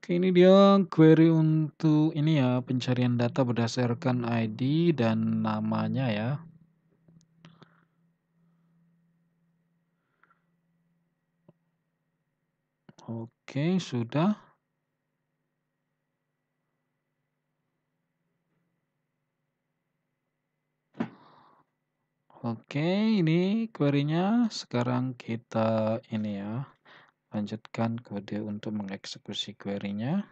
Oke, ini dia query untuk ini ya, pencarian data berdasarkan ID dan namanya ya. Oke, sudah. Oke, ini query-nya. Sekarang kita ini ya, lanjutkan kode untuk mengeksekusi query-nya.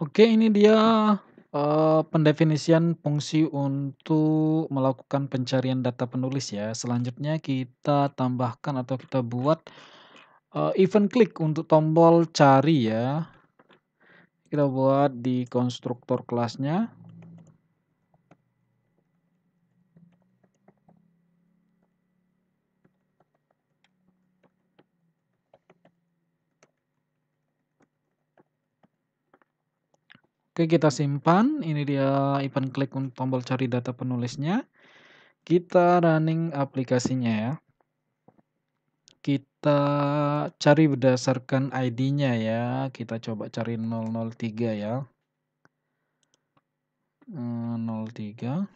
Oke, ini dia, pendefinisian fungsi untuk melakukan pencarian data penulis ya. Selanjutnya kita tambahkan atau kita buat, event klik untuk tombol cari ya. Kita buat di konstruktor kelasnya. Oke, kita simpan. Ini dia event klik untuk tombol cari data penulisnya. Kita running aplikasinya ya. Kita cari berdasarkan ID-nya ya. Kita coba cari 003 ya. 03.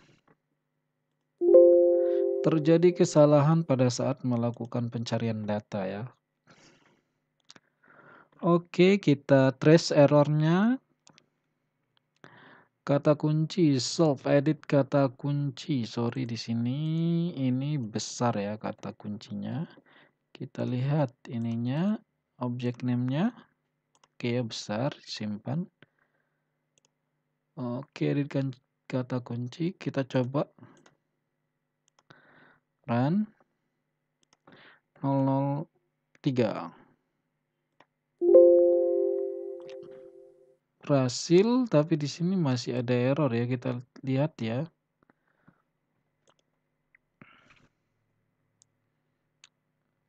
Terjadi kesalahan pada saat melakukan pencarian data ya. Oke, kita trace errornya. Kata kunci solve edit kata kunci. Sorry di sini ini besar ya kata kuncinya. Kita lihat ininya objek name-nya. Oke ya besar, simpan. Oke, editkan kata kunci. Kita coba run 003 3. Berhasil, tapi di sini masih ada error ya, kita lihat ya.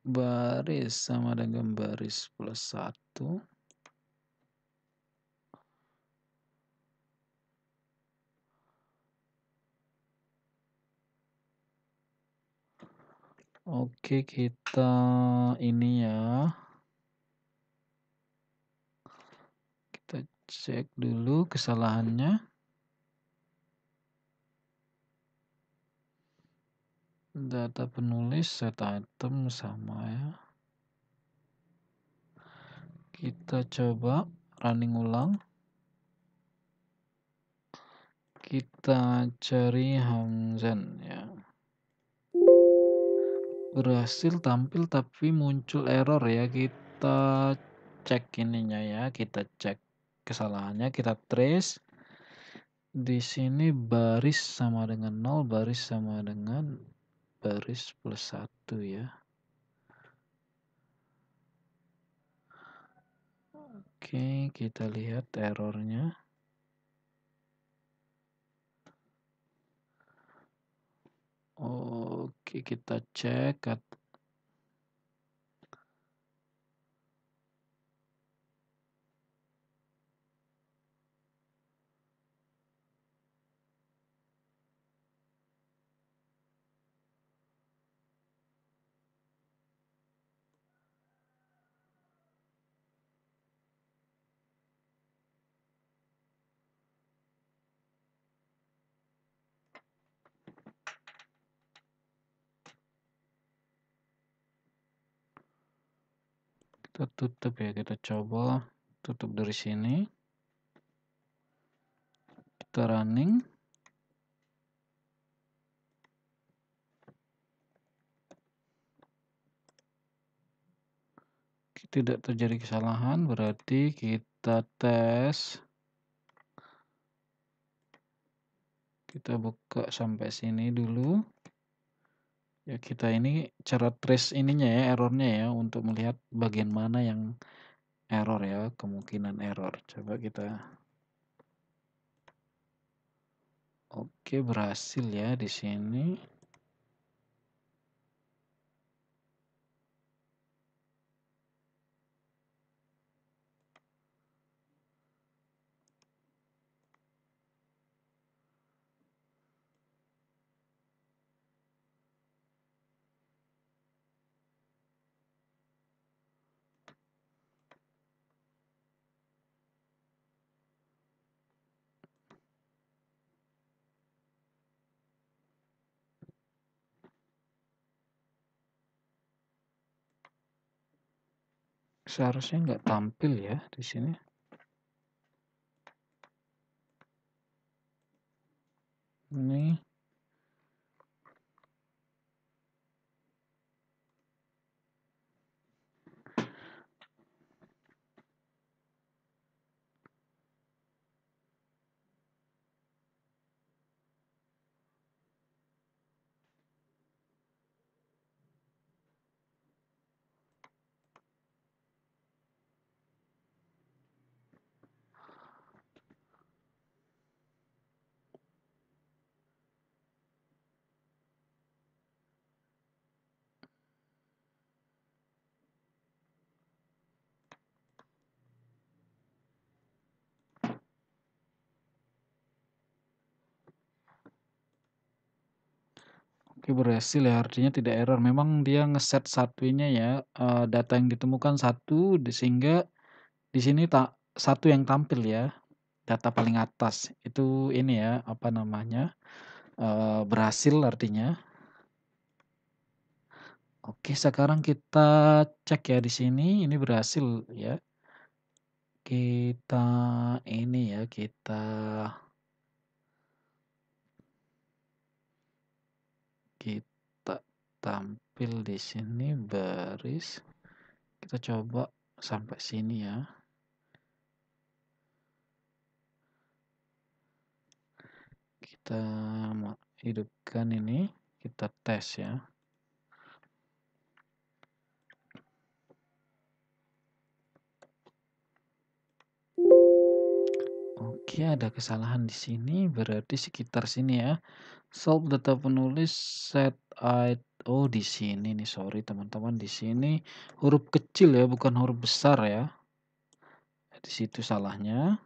Baris sama dengan baris plus 1. Oke, kita ini ya. Kita cek dulu kesalahannya. Data penulis set item sama ya. Kita coba running ulang. Kita cari Hamzan ya. Berhasil tampil tapi muncul error ya. Kita cek ininya ya, kita cek kesalahannya, kita trace. Di sini baris sama dengan 0, baris sama dengan baris plus 1 ya. Oke, kita lihat errornya. Oke, kita cek. Kita tutup ya, kita coba tutup dari sini. Kita running. Tidak terjadi kesalahan, berarti kita tes. Kita buka sampai sini dulu. Ya, kita ini cara trace ininya ya, errornya ya, untuk melihat bagian mana yang error ya, kemungkinan error. Coba kita. Oke, berhasil ya di sini. Seharusnya nggak tampil ya di sini. Ini oke, berhasil ya, artinya tidak error. Memang dia ngeset satunya ya, data yang ditemukan satu, sehingga di sini tak satu yang tampil ya, data paling atas itu ini ya, apa namanya, berhasil artinya. Oke, sekarang kita cek ya di sini, ini berhasil ya. Kita ini ya, kita tampil di sini baris. Kita coba sampai sini ya. Kita hidupkan ini, kita tes ya. Oke, ada kesalahan di sini, berarti sekitar sini ya. Solve data penulis set it oh di sini nih, sorry teman-teman, di sini huruf kecil ya, bukan huruf besar ya. Di situ salahnya.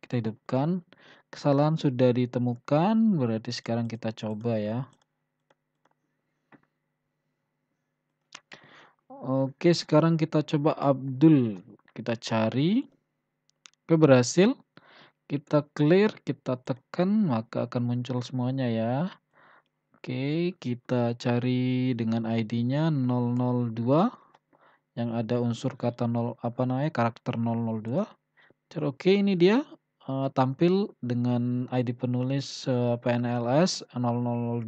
Kita hidupkan. Kesalahan sudah ditemukan, berarti sekarang kita coba ya. Oke, sekarang kita coba Abdul. Kita cari. Oke, berhasil. Kita clear, kita tekan, maka akan muncul semuanya ya. Oke, kita cari dengan ID-nya 002 yang ada unsur kata 0 apa namanya, karakter 002. Oke, ini dia tampil dengan ID penulis PNLS 0002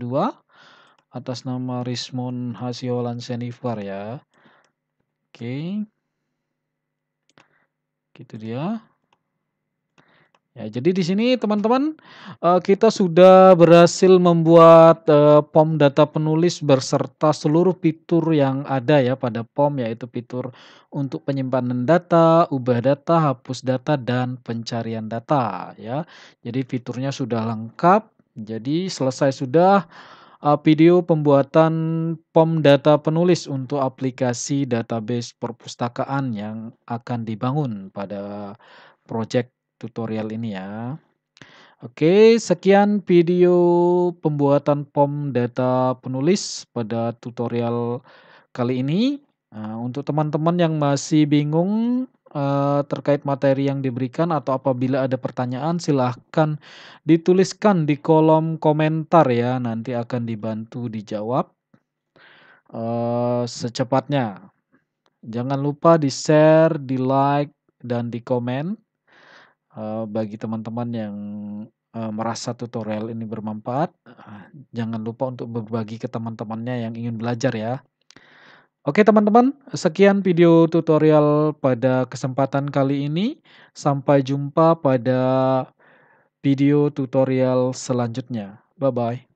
atas nama Rismon Hasiolan Senifar ya. Oke, gitu dia. Ya, jadi di sini teman-teman, kita sudah berhasil membuat, POM data penulis berserta seluruh fitur yang ada ya pada POM, yaitu fitur untuk penyimpanan data, ubah data, hapus data, dan pencarian data ya. Jadi fiturnya sudah lengkap, jadi selesai sudah, video pembuatan POM data penulis untuk aplikasi database perpustakaan yang akan dibangun pada project tutorial ini ya. Oke, sekian video pembuatan POM data penulis pada tutorial kali ini. Untuk teman-teman yang masih bingung terkait materi yang diberikan atau apabila ada pertanyaan silahkan dituliskan di kolom komentar ya, nanti akan dibantu dijawab secepatnya. Jangan lupa di-share, di-like, dan di-komen. Bagi teman-teman yang, merasa tutorial ini bermanfaat, jangan lupa untuk berbagi ke teman-temannya yang ingin belajar ya. Oke teman-teman, sekian video tutorial pada kesempatan kali ini. Sampai jumpa pada video tutorial selanjutnya. Bye-bye.